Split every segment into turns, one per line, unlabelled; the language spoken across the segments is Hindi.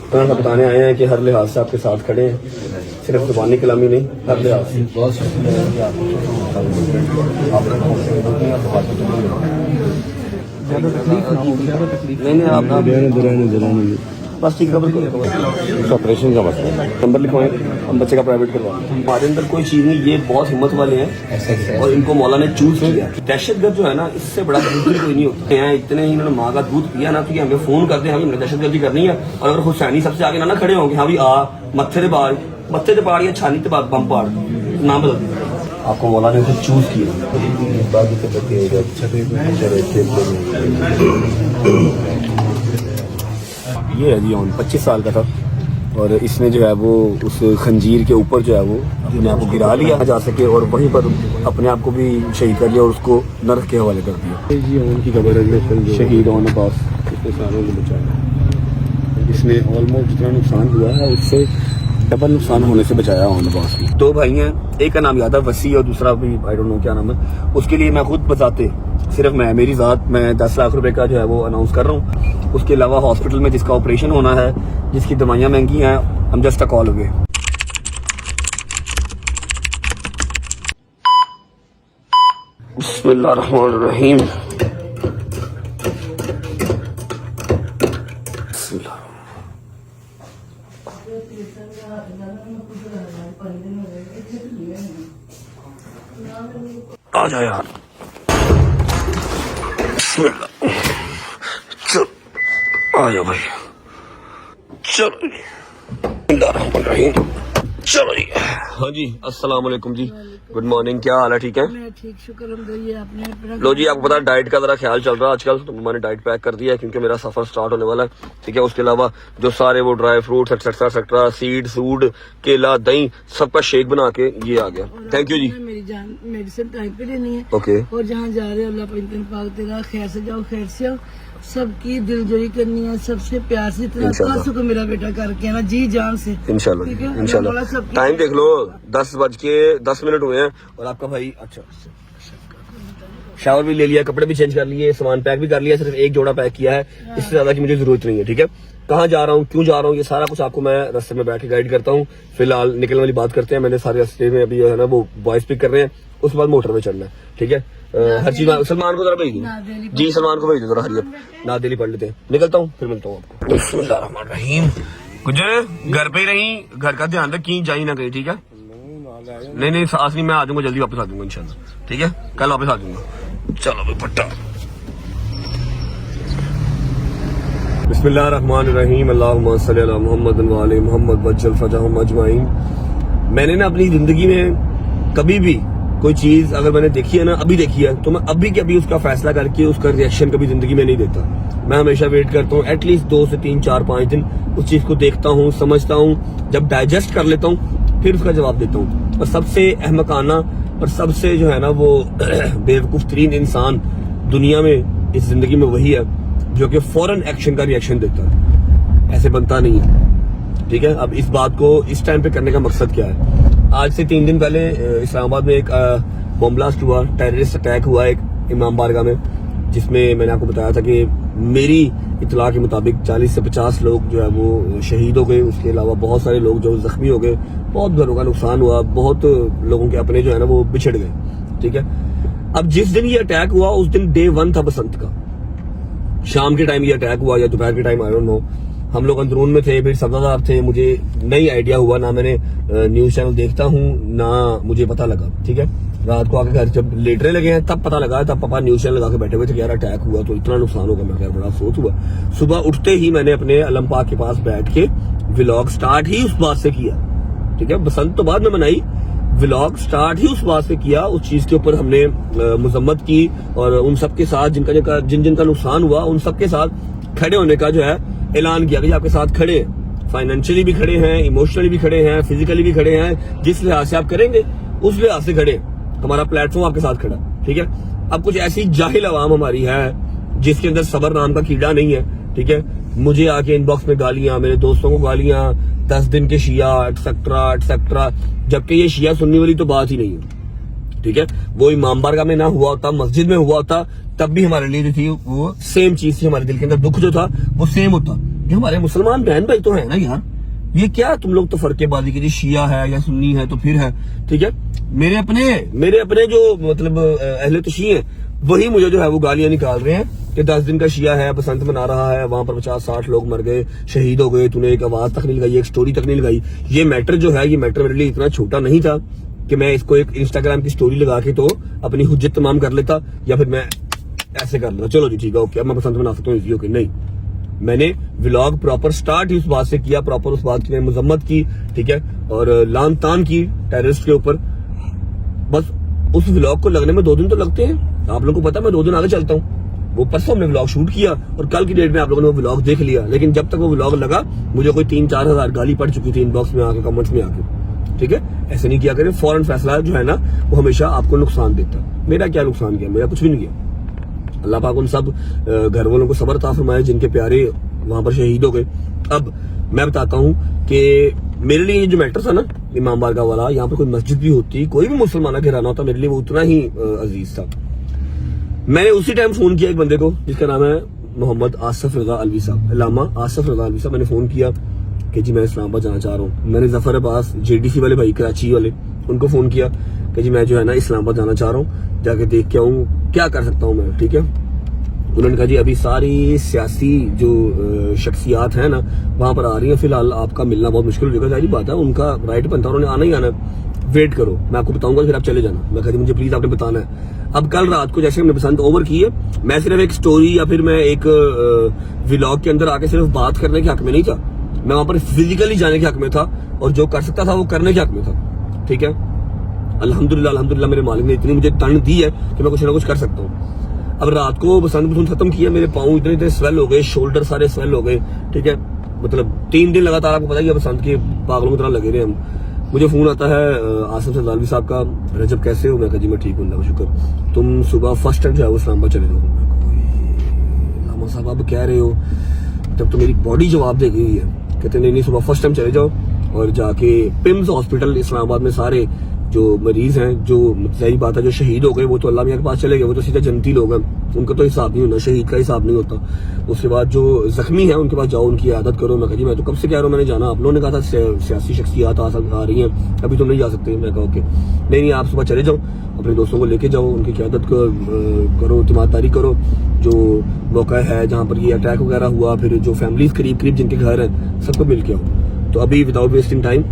हम बताने आए हैं कि हर लिहाज से आपके साथ खड़े हैं, सिर्फ जुबानी कलामी नहीं, हर लिहाज से।
बहुत शुक्रिया है कि आपने
नहीं आप बस ठीक खबर
ऑपरेशन का मसला है।
नंबर लिखवाएं, हम बच्चे का प्राइवेट करवाएं। हमारे अंदर कोई चीज नहीं, ये बहुत हिम्मत वाले हैं और इनको मौला ने चूज किया। दहशतगर्द जो है ना, इससे बड़ा बुजुर्ग कोई नहीं होता है। इतने ही इन्होंने माँ का दूध पिया ना, तो कि हमें फोन करते हैं, हमें दहशतगर्दी करनी है। और अगर हुसैनी सबसे आगे ना खड़े होंगे, हाँ भी आ मत्थे से पाड़ या छानी से बम पाड़, नाम बदल दिया। आपको मौला ने उसे चूज किया। ये है जी ऑन 25 साल का था और इसने जो है वो उस खंजीर के ऊपर जो है वो अपने आप को गिरा लिया जा सके और वहीं पर अपने आप को भी शहीद कर दिया और उसको नरक के हवाले कर दिया। जी उनकी खबर है, शहीद ऑन अब्बास कितने सालों को बचाया। इसने ऑलमोस्ट जितना नुकसान हुआ है उससे डबल नुकसान होने से बचाया ऑन अब्बास ने। दो भाई हैं, एक का नाम याद है वसी और दूसरा भी आई डोंट नो क्या नाम है। उसके लिए मैं खुद बताते सिर्फ मेरी ज़ात मैं 10 लाख रुपए का जो है वो अनाउंस कर रहा हूँ। उसके अलावा हॉस्पिटल में जिसका ऑपरेशन होना है, जिसकी दवाइयाँ महंगी हैं, हम जस्ट अ कॉल हो गए। बिस्मिल्लाहिर्रहमानिर्रहीम। आ जा यार, चल आ जाओ भाई, चलो चलो जी। हाँ जी, अस्सलाम वालेकुम जी, गुड मॉर्निंग, क्या हाल है? ठीक है,
मैं ठीक, शुक्र अल्हम्दुलिल्लाह। आपने
लो जी, आपको पता है डाइट का जरा ख्याल चल रहा है आजकल, तो मैंने डाइट पैक कर दिया है क्योंकि मेरा सफर स्टार्ट होने वाला है। ठीक है, उसके अलावा जो सारे वो dry fruits etcetera etcetera, seed सूड, केला, दही, सबका शेक बना के ये आ गया। थैंक यू जी।
मेरी जान मेडिसिन टाइम पे लेनी है।
ओके।
और जहाँ जा रहे हो अल्लाह पाक तेरा खैर से जाओ, खैर से आओ, सबकी दिलजोई करनी है, सबसे प्यार से इतना खासों को मेरा बेटा करके है ना, जी जान से
इंशाल्लाह इंशाल्लाह। टाइम देख लो, 10:10 हुए हैं और आपका भाई अच्छा शावर भी ले लिया, कपड़े भी चेंज कर लिए, सामान पैक भी कर लिया, सिर्फ एक जोड़ा पैक किया है, इससे ज्यादा की मुझे जरूरत नहीं है। ठीक है, कहाँ जा रहा हूँ, क्यों जा रहा हूँ, ये सारा कुछ आपको मैं रास्ते में बैठ के गाइड करता हूँ। फिलहाल निकलने वाली बात करते हैं। मैंने सारे रास्ते में अभी जो है ना वो बॉयज पिक कर रहे हैं, उसके बाद मोटर में चढ़ना है। ठीक है, हर चीज सलमान को जरा भेज दो जी, सलमान को भेज दो जरा, हरियत नादेली पढ़ लेते हैं। निकलता हूँ, फिर मिलता हूँ आपको। बिस्मिल्लाहिर्रहमानिर्रहीम। गुजर घर पे ही रही, घर का ध्यान रख, कहीं जाई ना कहीं। ठीक है, नहीं सास नहीं, मैं आ जाऊंगा जल्दी, वापस आ जाऊंगा इंशाल्लाह। ठीक है, कल वापस आ जाऊंगा। चलो भाई पट्टा। बिस्मिल्लाहिर्रहमानिर्रहीम। अल्लाहुम्मा सल्ली अला मुहम्मद व आले मुहम्मद वज्जल फजहहुम अजमाइन। मैंने ना अपनी जिंदगी में कभी भी कोई चीज अगर मैंने देखी है ना, अभी देखी है, तो मैं अभी के अभी उसका फैसला करके उसका रिएक्शन कभी जिंदगी में नहीं देता। मैं हमेशा वेट करता हूँ एटलीस्ट 2 से 3 4 5 दिन, उस चीज को देखता हूँ, समझता हूँ, जब डाइजेस्ट कर लेता हूँ फिर उसका जवाब देता हूँ। और सबसे अहमकाना और सबसे जो है ना वो बेवकूफ तरीन इंसान दुनिया में इस जिंदगी में वही है जो कि फौरन एक्शन का रिएक्शन देता है। ऐसे बनता नहीं है। ठीक है, अब इस बात को इस टाइम पे करने का मकसद क्या है? आज से 3 दिन पहले इस्लामाबाद में एक बॉम्ब ब्लास्ट हुआ, टेररिस्ट अटैक हुआ एक इमाम बारगाह में, जिसमें मैंने आपको बताया था कि मेरी इतला के मुताबिक 40 से 50 लोग जो है वो शहीद हो गए। उसके अलावा बहुत सारे लोग जो जख्मी हो गए, बहुत घरों का नुकसान हुआ, बहुत लोगों के अपने जो है ना वो बिछड़ गए। ठीक है, अब जिस दिन ये अटैक हुआ उस दिन डे 1 था बसंत का, शाम के टाइम ये अटैक हुआ या दोपहर के टाइम, आई डोंट नो। हम लोग अंदरून में थे, फिर सब्जादार थे, मुझे नहीं आइडिया हुआ, ना मैंने न्यूज चैनल देखता हूँ ना मुझे पता लगा। ठीक है, रात को आके घर जब लेटने लगे हैं तब पता लगा, तब पापा न्यूज चैनल लगा के बैठे हुए थे कि यार अटैक हुआ तो इतना नुकसान होगा। मैं बड़ा अफसोस हुआ। सुबह उठते ही मैंने अपने अलम पाक के पास बैठ के व्लॉग स्टार्ट ही उस बात से किया। ठीक है, बसंत तो बाद में मनाई, व्लॉग स्टार्ट ही उस बात से किया। उस चीज के ऊपर हमने मजम्मत की और उन सबके साथ जिनका नुकसान हुआ उन सबके साथ खड़े होने का जो है ऐलान किया कि आपके साथ खड़े हैं, फाइनेंशियली भी खड़े हैं, इमोशनली भी खड़े हैं, फिजिकली भी खड़े हैं, जिस लिहाज से आप करेंगे उस लिहाज से खड़े। हमारा प्लेटफॉर्म आपके साथ खड़ा। ठीक है, अब कुछ ऐसी जाहिल आवाम हमारी है जिसके अंदर सबर नाम का कीड़ा नहीं है। ठीक है, मुझे आके इनबॉक्स में गालियां, मेरे दोस्तों को गालियां, 10 दिन के शिया एक्सेट्रा एक्सेट्रा, जबकि ये शिया सुन्नी वाली तो बात ही नहीं है। ठीक है, वो इमाम बारगाह में ना हुआ होता, मस्जिद में हुआ होता, तब भी हमारे लिए जो थी वो सेम चीज थी, हमारे दिल के अंदर दुख जो था वो सेम होता। ये हमारे मुसलमान बहन भाई तो है ना यार, ये क्या तुम लोग तो फर्केबाजी की, शिया है या सुन्नी है तो फिर है, ठीक है। मेरे अपने जो मतलब अहले तशी हैं वही मुझे जो है वो गालियां निकाल रहे हैं कि 10 दिन का शिया है, बसंत मना रहा है, वहां पर 50-60 लोग मर गए, शहीद हो गए, तूने एक आवाज तक नहीं लगाई, एक स्टोरी तक नहीं लगाई। ये मैटर जो है, ये मैटर मेरे लिए इतना छोटा नहीं था कि मैं इसको एक इंस्टाग्राम की स्टोरी लगा के तो अपनी हुज्जत तमाम कर लेता या फिर मैं ऐसे कर लेता, चलो जी ठीक है ओके अब मैं बसंत मना सकता हूँ, ओके। नहीं, मैंने व्लॉग प्रॉपर स्टार्ट ही उस बात से किया, प्रॉपर उस बात की मैंने मजम्मत की, ठीक है, और लान तान की टेररिस्ट के ऊपर। बस उस व्लॉग को लगने में 2 दिन तो लगते हैं, आप लोगों को पता है मैं 2 दिन आगे चलता हूँ। वो परसों हमने व्लॉग शूट किया और कल की डेट में आप लोगों ने वो व्लॉग देख लिया, लेकिन जब तक वो व्लॉग लगा मुझे कोई 3-4 हजार गाली पड़ चुकी थी इनबॉक्स में आके, कमेंट्स में आके, ठीक है। ऐसे नहीं किया करें, फौरन फैसला जो है ना वो हमेशा आपको नुकसान देता है। मेरा क्या नुकसान किया, मेरा कुछ भी नहीं किया। अल्लाह पाक उन सब घर वालों को सब्र अता फरमाए जिनके प्यारे वहां पर शहीद हो गए। अब मैं बताता हूँ कि मेरे लिए ये जो मैटर था ना इमाम बारगाह वाला, यहाँ पर कोई मस्जिद भी होती, कोई भी मुसलमान घराना होता, मेरे लिए वो उतना ही अजीज था। मैंने उसी टाइम फोन किया एक बंदे को जिसका नाम है मोहम्मद आसिफ रजा अलवी साहब, अल्लामा आसिफ रजा अलवी साहब। मैंने फोन किया कि जी मैं इस्लामाबाद जाना चाह रहा हूँ। मैंने जफर अब्बास JDC वाले भाई कराची वाले उनको फोन किया कि जी मैं जो है ना इस्लामाबाद जाना चाह रहा हूँ, जाके देख के आऊँ क्या कर सकता हूँ मैं, ठीक है। उन्होंने कहा जी अभी सारी सियासी जो शख्सियात हैं ना वहां पर आ रही हैं, फिलहाल आपका मिलना बहुत मुश्किल हो जाएगा। जाहिर बात है उनका राइट बनता है, उन्होंने आना ही आना है, वेट करो मैं आपको बताऊंगा फिर आप चले जाना। मैं कहा जी मुझे प्लीज आपने बताना है। अब कल रात को जैसे हमने बसंत ओवर की है, मैं सिर्फ एक स्टोरी या फिर मैं एक व्लॉग के अंदर आके सिर्फ बात करने के हक में नहीं था, मैं वहां पर फिजिकली जाने के हक में था और जो कर सकता था वो करने के हक में था, ठीक है। अल्हम्दुलिल्लाह मेरे मालिक ने इतनी मुझे तन दी है कि मैं कुछ ना कुछ कर सकता हूँ। अब रात को बसंत खत्म किया, मेरे पाँव इतने स्वेल हो गए, शोल्डर सारे स्वेल हो गए, ठीक है। मतलब 3 दिन लगातार, आपको पता ही है बसंत के पागलों की तरह लगे रहे हम। मुझे फोन आता है आसिफ सलालवी साहब का, रजब कैसे हो? मैं कहा जी मैं ठीक हूँ अल्लाह का शुक्र, तुम सुबह फर्स्ट टाइम जो है वो इस्लामाबाद चले जाओ। लामा साहब आप कह रहे हो, तब तो मेरी बॉडी जवाब दे गई है। कहते नहीं सुबह फर्स्ट टाइम चले जाओ और जाके पिम्स हॉस्पिटल इस्लामाबाद में सारे जो मरीज हैं, जो सही बात है जो शहीद हो गए वो तो अल्लाह मियां के पास चले गए, वो तो सीधे जनती लोग हैं, उनका तो हिसाब नहीं होना, शहीद का हिसाब नहीं होता। उसके बाद जो जख्मी है उनके पास जाओ, उनकी आदत करो। मैं कहा जी मैं तो कब से कह रहा हूँ मैंने जाना, आप लोगों ने कहा था सियासी शख्सियात आ रही हैं, अभी तो नहीं जा सकते। मैं कहा ओके नहीं आप सुबह चले जाओ, अपने दोस्तों को लेके जाओ, उनकी क़यादत करो, तिमारदारी करो। जो मौका है जहाँ पर ये अटैक वगैरह हुआ, फिर जो फैमिलीज करीब जिनके घर हैं सबको मिल के आओ। तो अभी विदाउट वेस्टिंग टाइम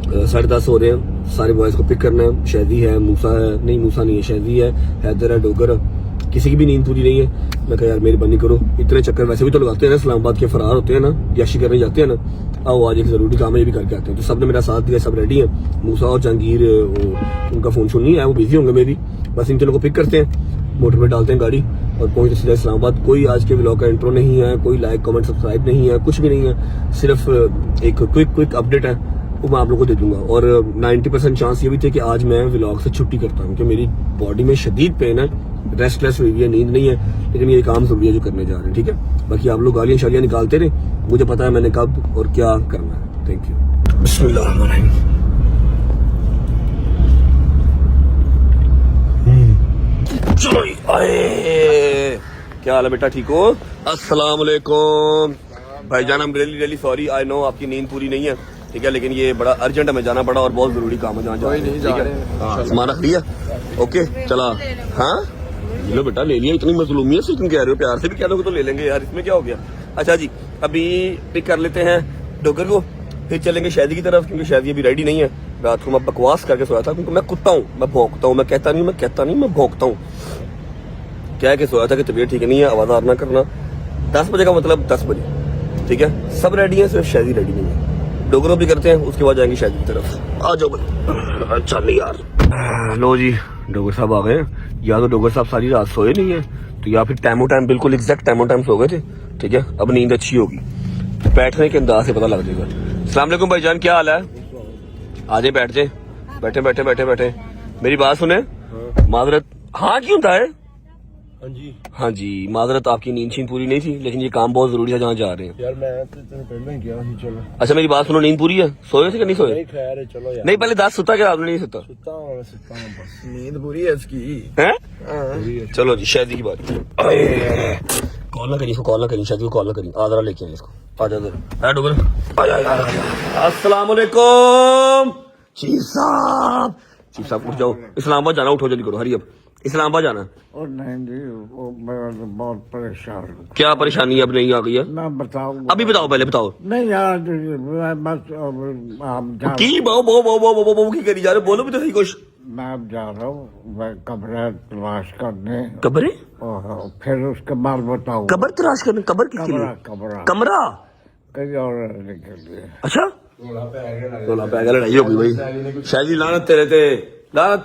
10:30 हो रहे हैं, सारे बॉयज को पिक करना है। शहदी है, मूसा है, नहीं मूसा नहीं है, शहदी है, हैदर है, डोगर है, किसी की भी नींद पूरी नहीं है। मैं कहा यार मेरी बनी करो, इतने चक्कर वैसे भी तो लगाते हैं ना, इस्लामाबाद के फरार होते हैं ना, याशी करने जाते हैं ना, आओ आज एक जरूरी काम है ये भी करके आते हैं। तो सबने मेरा साथ दिया, सब रेडी है। मूसा और जहांगीर उनका फोन सुन नहीं है, वो बिजी होंगे मे भी, बस इन लोगों को पिक करते हैं, मोटर पे डालते हैं गाड़ी और पहुंचते सीधा इस्लामाबाद। कोई आज के व्लॉग का इंट्रो नहीं है, कोई लाइक कमेंट सब्सक्राइब नहीं है, कुछ भी नहीं है, सिर्फ एक क्विक अपडेट है, वो मैं आप लोगों को दे दूंगा। और 90% चांस ये भी थे कि आज मैं व्लॉग से छुट्टी करता हूँ, क्योंकि मेरी बॉडी में शदीद पेन है, रेस्टलेस हुई है, नींद नहीं है, लेकिन ये काम जरूरी है जो करने जा रहे हैं, ठीक है। बाकी आप लोग गालियां शालियां निकालते रहे, मुझे पता है मैंने कब और क्या करना है। Thank you. बिस्मिल्लाहिर्रहमानिर्रहीम। चलो आए, क्या हाल है बेटा, ठीक हो? अस्सलाम वालेकुम भाईजान, I'm really sorry, I know आपकी नींद पूरी नहीं है, ठीक है, लेकिन ये बड़ा अर्जेंट हमें जाना पड़ा और बहुत जरूरी काम है जहाँ जा रहे हैं। सामान रख लिया? ओके चला। हाँ लो बेटा ले लिया, इतनी मजलूमियत से तुम कह रहे हो, प्यार से भी कह दोगे तो ले लेंगे यार, इसमें क्या हो गया। अच्छा जी अभी पिक कर लेते हैं डोगर को, फिर चलेंगे शादी की तरफ, क्योंकि शादी अभी रेडी नहीं है। रात को मैं बकवास करके सोया था, क्योंकि मैं कुत्ता हूँ, मैं भौंकता हूँ, मैं कहता नहीं मैं भौंकता हूँ। क्या के सोया था कि तबीयत ठीक नहीं है, आवाज ना करना। 10 बजे का मतलब 10 बजे, ठीक है, सब रेडी है, सिर्फ शादी रेडी नहीं है। डोगरो भी करते हैं, उसके बाद जाएंगे शादी की तरफ। आ जाओ भाई। अच्छा नहीं यार, लो जी डोगर साहब आ गए। या तो डोगर साहब सारी रात सोए नहीं है, तो या फिर टाइमो टाइम बिल्कुल एग्जैक्ट टाइमो टाइम सो गए थे, ठीक है। अब नींद अच्छी होगी, बैठने के अंदाज से पता लग जाएगा। अस्सलाम वालेकुम भाईजान, क्या हाल है? आ जाए, बैठ जाए, बैठे। मेरी बात सुने, माजरत। हाँ क्यों था? हाँ जी माजरत, आपकी नींद शीन पूरी नहीं थी, लेकिन ये काम बहुत जरूरी था जहाँ जा रहे हैं।
यार मैं तो पहले ही गया थी, चलो।
अच्छा मेरी बात सुनो, नींद पूरी है? सोए थे कि नहीं सोए?
नहीं खैर है, चलो यार।
नहीं पहले 10 सुता क्या आपने? नहीं सुता?
सुता हूँ बस, नींद पूरी है इसकी
है। चलो जी शादी की बात। कॉल ना करिए इसको, कॉल ना करिए, शायद कॉल ना करिए, आदरा लेके आए इसको। आ जा इधर, डोगर आ जा। अस्सलाम वालेकुम चीफ साहब, चीफ साहब उठ जाओ, इस्लामाबाद जाना, उठो जल्दी करो, हरी अब इस्लामाबाद जाना।
और नहीं जी, वो मैं बहुत परेशान हूँ।
क्या परेशानी अब नहीं आ गई है?
मैं बताऊँ?
अभी बताओ, पहले बताओ।
नहीं यार, मैं बस आप
की बो बो बो बो बो बो की करी जा रहे, बोलो भी तो सही कुछ।
मैं अब जा रहा हूँ, मैं कमरा तलाश करने,
कब्रे?
और फिर उसके बाद बताऊँ।
कब्र तलाश करने? कब्र किसके लिए?
कमरा
कमरा
कहीं और निकल गया।
अच्छा, रोला पै गया, लड़ाई हो गई भाई। शायद ही लानत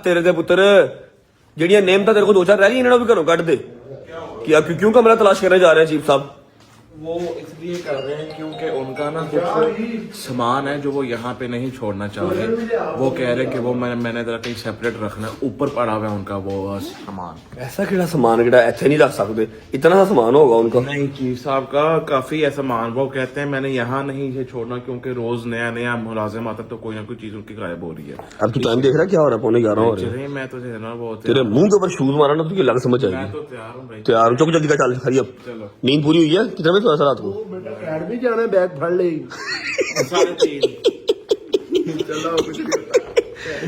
तेरे ते पुत्र, ਜਿਹੜੀਆਂ नेम था तेरे को दो चार रह गई, इन्होंने भी घरों ਕੱਢ दे। क्यों कमरा तलाश करने जा रहे हैं चीफ साहब?
वो इसलिए कर रहे हैं क्योंकि उनका ना कुछ सामान है जो वो यहाँ पे नहीं छोड़ना चाह रहे। वो कह रहे कि वो मैंने जरा कहीं सेपरेट रखना है, ऊपर पड़ा हुआ है उनका वो सामान।
ऐसा केड़ा सामान केड़ा इत्थे नहीं रख सकते? इतना सा सामान होगा उनका?
नहीं, चीफ साहब का काफी है सामान। वो कहते हैं मैंने यहाँ नहीं ये छोड़ना क्योंकि रोज नया नया मुलाजिम आता तो कोई ना कोई चीज उनकी गायब हो रही है।
अब तू टाइम देख रहा है क्या हो रहा है? 11:15 हो रहे हैं।
मैं तो जो है ना वो
तेरे मुंह के ऊपर शूज मारा ना, तुझे लग समझ
मैं
आएगी।
तो तैयार हूँ भाई।
तैयार चुक जल्दी का, चल खरी अब।
चलो,
नींद पूरी हुई है? कितने बजे सोया था रात को?
अकेडमी जाना, बैग फड़ ले।
3:30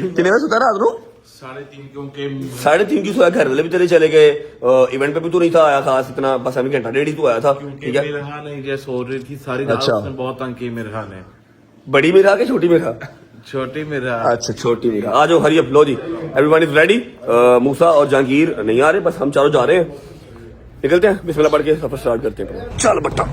कितने बजे सोता रात को?
3:30 क्योंकि
3:30 की सोया, घर वाले भी तेरे चले गए, इवेंट पे भी तू नहीं था आया खास इतना, बस अभी घंटा डेढ़ ही तू आया था। ठीक है,
मेरा नहीं जैसे सो रही थी सारी रात,
अच्छा।
उसने बहुत तंग की मेरा ने।
बड़ी मेरा के छोटी मेरा?
छोटी मेरा।
अच्छा, छोटी मेरा। आ जाओ हरी अप, लो जी, एवरीवन इज रेडी। मूसा और जहांगीर नहीं आ रहे, बस हम चारों जा रहे हैं। निकलते हैं, बिस्मिल्लाह पढ़ के सफर स्टार्ट करते हैं। चल बट्टा,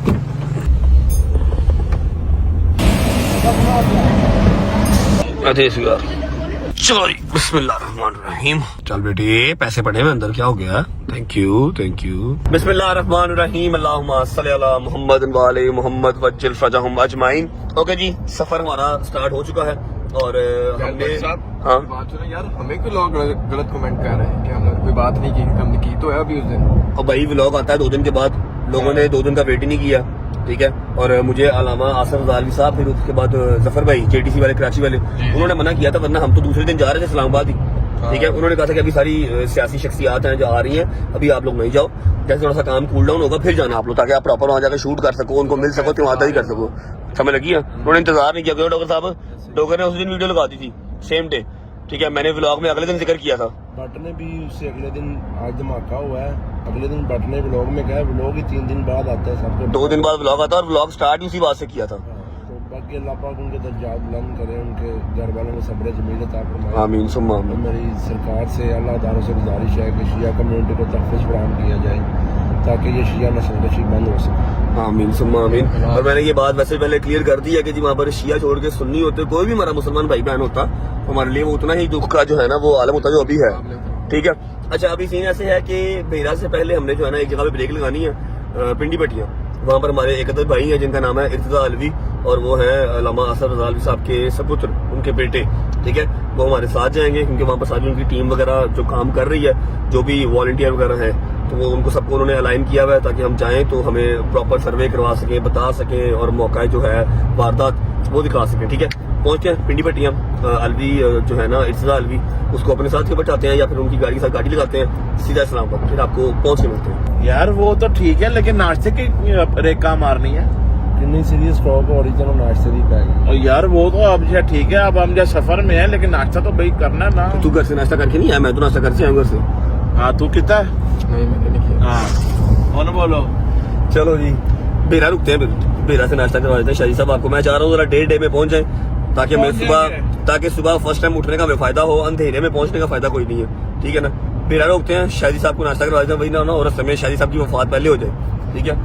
चलो जी, बिस्मिल्लाहिर्रहमानिर्रहीम। चल बेटे, पैसे पड़े हैं अंदर, क्या हो गया? Thank you thank you. बिस्मिल्लाहिर्रहमानिर्रहीम, अल्लाहुम्मा सल्ली अला मुहम्मद व आले मुहम्मद वज्जिल फरजहुम अजमाइन। ओके जी, सफर हमारा स्टार्ट हो चुका है और हमने हाँ
बात सुनो यार, हमें क्यों लोग गलत कमेंट कर रहे हैं कि हमने कोई बात नहीं की? हमने की तो है अभी उस दिन।
और भाई व्लॉग आता है 2 दिन के बाद, लोगों ने 2 दिन का वेट ही नहीं किया। ठीक है, और मुझे अलामा आसफ ज़ालवी साहब, फिर उसके बाद जफर भाई जेटीसी वाले कराची वाले, उन्होंने मना किया था, वरना हम तो दूसरे दिन जा रहे थे इस्लामाबाद ही। ठीक है, उन्होंने कहा था कि अभी सारी सियासी शख्सियात हैं जो आ रही हैं, अभी आप लोग नहीं जाओ, जैसे थोड़ा सा काम कूल डाउन होगा फिर जाना आप लोग, ताकि आप प्रॉपर वहाँ जाकर शूट कर सको, उनको मिल सको, तिमारदारी कर सको। समझ लगी है? उन्होंने इंतजार नहीं किया। डॉक्टर साहब, डॉक्टर ने उस दिन वीडियो लगा दी थी सेम डे। ठीक है, मैंने व्लॉग में अगले दिन जिक्र किया था।
बट ने भी उससे अगले दिन, आज धमाका हुआ है, अगले दिन बट ने व्लॉग में कहा व्लॉग ही 3 दिन बाद आता है सबको।
2 दिन बाद व्लॉग आता है, और व्लॉग स्टार्ट उसी बात से किया था।
तो बाकी अल्लाह पाक उनके दर्जात बुलंद करे, उनके घर वालों में सब्र जमील अता फरमाए।
आमीन सुम्मा आमीन।
मेरी सरकार से, अल्लाह ताला से गुजारिश है कि शिया कम्युनिटी को तहफ़्फ़ुज़ फराहम किया जाए ताकि ये शिया नस्लकशी बंद हो सके।
आमीन सुम्मा आमीन। और मैंने ये बात वैसे पहले क्लियर कर दी है कि जी वहाँ पर शिया छोड़ के सुन्नी होते, कोई भी हमारा मुसलमान भाई बहन होता, हमारे लिए वो उतना ही दुख का जो है ना वो आलम होता जो अभी है। ठीक है, अच्छा अभी सीन ऐसे है कि बेरा से पहले हमने जो है ना एक जगह पे ब्रेक लगानी है, पिंडी पट्टियाँ। वहाँ पर हमारे एक अदर भाई हैं जिनका नाम है इर्तिजा अलवी, और वो है अल्लामा आसफ ज़ालवी साहब के सपुत्र, उनके बेटे। ठीक है, वो हमारे साथ जाएंगे क्योंकि वहाँ पर सारी उनकी टीम वगैरह जो काम कर रही है, जो भी वॉलंटियर वगैरह है, तो वो उनको सबको उन्होंने अलाइन किया हुआ है ताकि हम जाएं तो हमें प्रॉपर सर्वे करवा सकें, बता सकें, और मौका जो है वारदात वो दिखा सकें। ठीक है, पहुंचते हैं पिंडी पट्टियाँ। अलवी जो है ना इर्तिजा अलवी, उसको अपने साथ के बैठाते हैं या फिर उनकी गाड़ी के साथ गाड़ी लगाते हैं, सीधा इस्लामाबाद, फिर आपको पहुंच के मिलते हैं।
यार वो तो ठीक है, लेकिन नाश्ते की रेका मारनी है।
कितनी सीरियस स्टॉक हो रही, चलो नाश्ते की पैक।
और यार वो तो अब जो ठीक है, अब हम जो सफर में है, लेकिन नाश्ता तो भाई करना है ना।
तू घर से नाश्ता करके नहीं आया? मैं तो नाश्ता करके आया घर से।
हाँ, तू कितना है?
नहीं, मैंने नहीं किया।
हाँ, और बोलो।
चलो जी, बेरा रुकते हैं, फिर बेरा से नाश्ता करवा देते हैं। शाही साहब, आपको मैं चाह रहा हूँ जरा डे में पहुंच जाए ताकि सुबह फर्स्ट टाइम उठने का हमें फायदा हो, अंधेरे में पहुंचने का फायदा कोई नहीं है। ठीक है ना, बेरा रोकते हैं, शादी साहब को नाश्ता करवा देते हैं, वही ना हो और समय शादी साहब की वफात पहले हो जाए। ठीक है,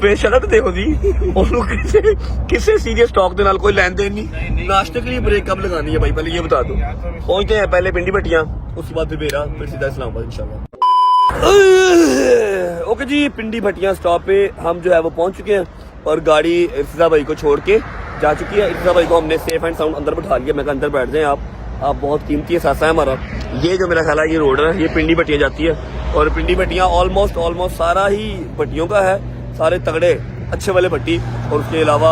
बेशक देखो जी, किसी सीरियस टॉक के नाल कोई लेन देन नहीं। नाश्ते के लिए ब्रेक कब लगानी है भाई, पहले ये बता दो। पहुंचते हैं पहले पिंडी पट्टियाँ, उसके बाद फिर बेरा, फिर सीधा इस्लामाबाद इंशाल्लाह। ओके जी, पिंडी भटिया स्टॉप पे हम जो है वो पहुंच चुके हैं और गाड़ी इर्तिजा भाई को छोड़ के जा चुकी है। इर्तिजा भाई को हमने सेफ एंड साउंड अंदर बैठा लिया। मैं कहा अंदर बैठ जाएं आप बहुत कीमती एहसास है हमारा। ये जो मेरा ख्याल है ये रोड है, ये पिंडी भटिया जाती है और पिंडी भटिया ऑलमोस्ट सारा ही भटियों का है, सारे तगड़े अच्छे वाले भट्टी और उसके अलावा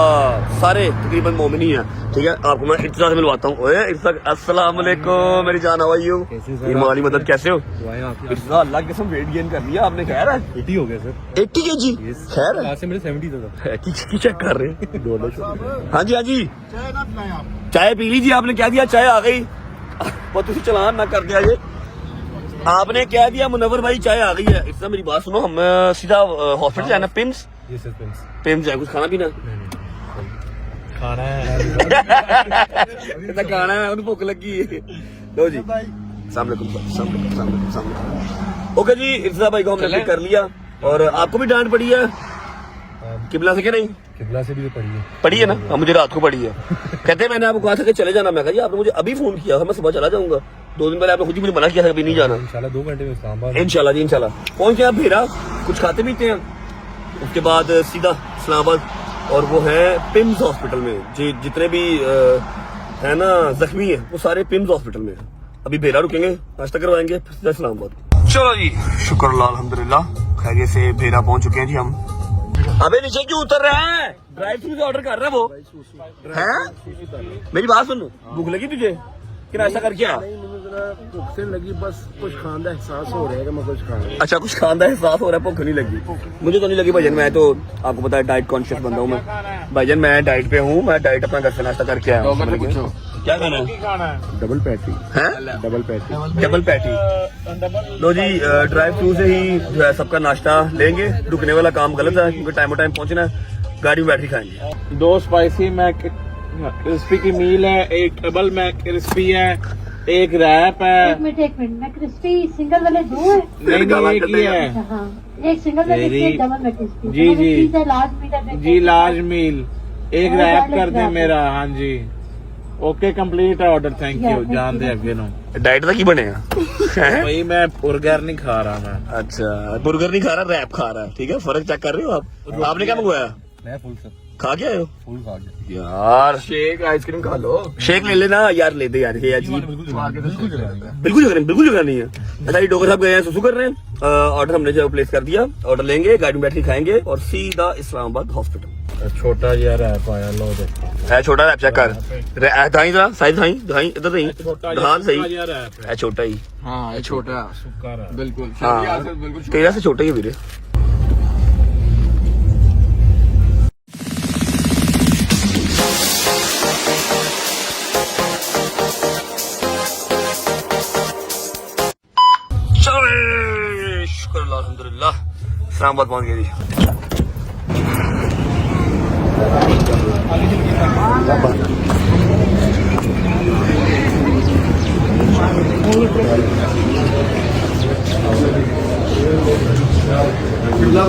सारे तकरीबन मोमिनी हैं। ठीक है, आपको मैं इर्तिजा से मिलवाता हूँ। ओए इर्तिजा, अस्सलाम वालेकुम मेरी जान, हाउ आर यू? माली मदद कैसे हो? इर्तिजा अल्लाह की कसम वेट गेन कर लिया आपने, खैर है?
80 हो गया सर।
80 kg? खैर है?
से मेरे 70 था।
की चेक कर रहे हैं? हाँ जी हाँ जी, चाय पी लीजिए। आपने क्या दिया? चाय आ गई। वो तुझे चलान ना कर दिया ये, आपने क्या दिया? मुनव्वर भाई चाय आ गई है। इससे मेरी बात सुनो, हम सीधा हॉस्पिटल जाना, पिम्स जाए, कुछ खाना पीना
खाना है
खाना है, भूख लगी है। लो जी, सामने ओके जी। इर्तिजा भाई को हमने पिक कर लिया और आपको भी डांट पड़ी है किबला से, क्या नहीं?
किबला से भी
पड़ी है ना? हाँ, मुझे रात को पड़ी है। कहते हैं मैंने आपको कहा था कि चले जाना, मैं कहा जी आपने मुझे अभी फोन किया था, मैं सुबह चला जाऊंगा। 2 दिन पहले आपने खुद ही मुझे मना किया था कभी नहीं जाना।
इंशाल्लाह 2 घंटे में इस्लामाबाद।
इंशाल्लाह जी इंशाल्लाह। पहुंच गए आप भेरा, कुछ खाते पीते हैं, उसके बाद सीधा इस्लामाबाद। और वो है पिम्स हॉस्पिटल में। जितने भी है ना जख्मी है वो सारे पिम्स हॉस्पिटल में है। अभी भेरा रुकेंगे, नाश्ता करवाएंगे, फिर सीधा इस्लामाबाद। चलो जी, शुक्र अल्हम्दुलिल्लाह खैरियत से भेरा पहुंच चुके हैं जी हम। अबे नीचे क्यों उतर रहा है? ड्राइव थ्रू से ऑर्डर कर रहा है वो है? मेरी बात सुन, भूख लगी तुझे कि नाश्ता करके आ?
भूख से लगी, बस कुछ खाने का एहसास हो रहा है कि मैं कुछ खा रहा हूं।
अच्छा, कुछ खाने का एहसास हो रहा है, भूख नहीं लगी? मुझे तो नहीं लगी भाईजान, मैं तो आपको पता है डाइट कॉन्शियस बंदा हूँ मैं भाईजान, मैं डाइट पे हूँ, मैं डाइट अपना घर से नाश्ता करके आया हूँ। क्या खाना है?
डबल पैटी
है? Double patty. लो जी, ड्राइव थ्रू से ही जो है सबका नाश्ता लेंगे। रुकने वाला काम गलत है क्योंकि टाइम पहुंचना है, गाड़ी में बैटरी खाएंगे।
2 स्पाइसी मैक क्रिस्पी की मील है, 1 डबल मैक क्रिस्पी है, 1 रैप है।
एक मिनट मैं क्रिस्पी सिंगल वाले 2 है?
नहीं, एक ही है।
हाँ, एक सिंगल में क्रिस्पी, एक डबल में क्रिस्पी।
जी जी
लार्ज मील
जी, लार्ज मील। 1 रैप कर दे मेरा। हाँ जी, ओके कंप्लीट है ऑर्डर, थैंक यू। जान दे अगे नो
डाइट का की बनेगा?
भाई मैं बर्गर नहीं खा रहा मैं।
अच्छा, बर्गर नहीं खा रहा, रैप खा रहा है। ठीक है, फर्क चेक कर रहे हो आप? आपने क्या मंगवाया?
मैं फुल सर,
खा के आए हो?
फुल खा गया
यार।
शेक आइसक्रीम खा लो।
शेक ले लेना यार, ले दे यार, ये अजीब बिल्कुल जगह नहीं है। अच्छा, ये डॉक्टर साहब गए हैं, सुसु कर रहे हैं। ऑर्डर हमने जो प्लेस कर दिया, ऑर्डर लेंगे, गाड़ी में बैठ के खाएंगे और सीधा इस्लामाबाद हॉस्पिटल।
छोटा यार ऐप आया, लो देखो
है छोटा रैप, चेक कर दाई जरा, साइज दाई इधर नहीं, हाँ सही है, छोटा ही।
हाँ ये छोटा बिल्कुल,
हाँ
बिल्कुल
तेरा से छोटा ही है वीरे। शुक्र अल्हम्दुलिल्लाह इस्लामाबाद पहुंच गए जी।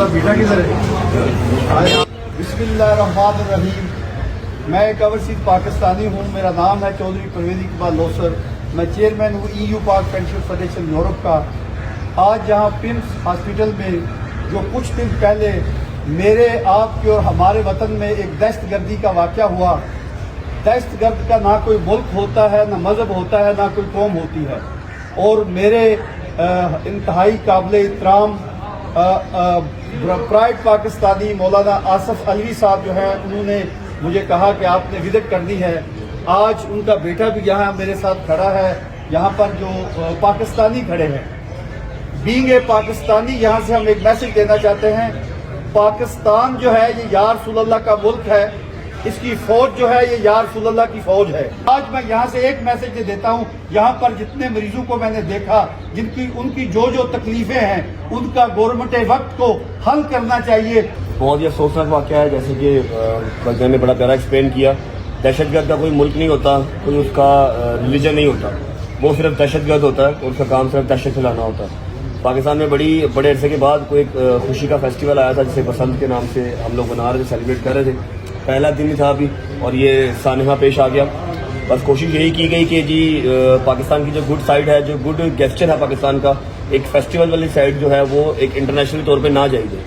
बेटा किधर है? बिस्मिल्लाहिर्रहमानिर्रहीम। मैं एक ओवरसीज पाकिस्तानी हूँ। मेरा नाम है चौधरी परवेज इकबाल लोसर। मैं चेयरमैन हूँ EU पाक फ्रेंडशिप फेडरेशन यूरोप का। आज यहाँ पिम्स हॉस्पिटल में जो कुछ दिन पहले मेरे आपके और हमारे वतन में एक दहशतगर्दी का वाक़या हुआ। दहशतगर्द का ना कोई मुल्क होता है, ना मज़हब होता है, ना कोई कौम होती है। और मेरे इंतहाई काबिल इत्तराम प्राइड पाकिस्तानी मौलाना आसफ अलवी साहब जो है, उन्होंने मुझे कहा कि आपने विजिट करनी है। आज उनका बेटा भी यहाँ मेरे साथ खड़ा है। यहाँ पर जो पाकिस्तानी खड़े हैं, बीइंग ए पाकिस्तानी, यहाँ से हम एक मैसेज देना चाहते हैं। पाकिस्तान जो है ये या रसूलल्लाह का मुल्क है, इसकी फौज जो है ये या रसूलल्लाह की फौज है। आज मैं यहाँ से एक मैसेज दे देता हूँ, यहाँ पर जितने मरीजों को मैंने देखा, जिनकी उनकी जो तकलीफें हैं, उनका गवर्नमेंट वक्त को हल करना चाहिए।
बहुत ही अफसोसनाक वाक़या है, जैसे कि वजह ने बड़ा प्यारा एक्सप्लेन किया। दहशतगर्द का कोई मुल्क नहीं होता, कोई उसका रिलीजन नहीं होता, वो सिर्फ दहशतगर्द होता है और उसका काम सिर्फ दहशत फैलाना होता है। पाकिस्तान में बड़े अरसे के बाद कोई एक खुशी का फेस्टिवल आया था जिसे बसंत के नाम से हम लोग मना रहे थे, सेलिब्रेट कर रहे थे। पहला दिन ही था अभी और ये सानहा पेश आ गया। बस कोशिश यही की गई कि जी पाकिस्तान की जो गुड साइड है, जो गुड गेस्चर है पाकिस्तान का, एक फेस्टिवल वाली साइड जो है वो एक इंटरनेशनल तौर पे ना जाएगी।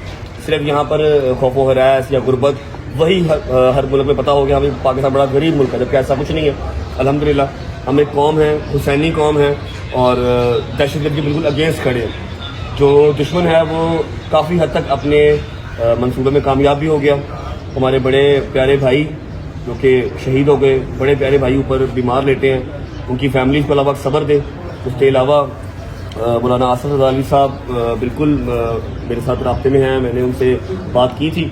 सिर्फ यहाँ पर खौफो हरास या गुर्बत, वही हर मुल्क में पता हो गया हमें पाकिस्तान बड़ा गरीब मुल्क है, जबकि ऐसा कुछ नहीं है। अल्हम्दुलिल्लाह हम एक कौम है, हुसैनी कौम है और दहशतगर्द के बिल्कुल अगेंस्ट खड़े हैं। जो दुश्मन है वो काफ़ी हद तक अपने मंसूबे में कामयाब भी हो गया। हमारे बड़े प्यारे भाई जो कि शहीद हो गए, बड़े प्यारे भाई ऊपर बीमार लेटे हैं, उनकी फैमिलीज को अल्लाह सब्र दे। उसके अलावा मौलाना आसफ रज़ावी साहब बिल्कुल मेरे साथ राब्ते में हैं। मैंने उनसे बात की थी,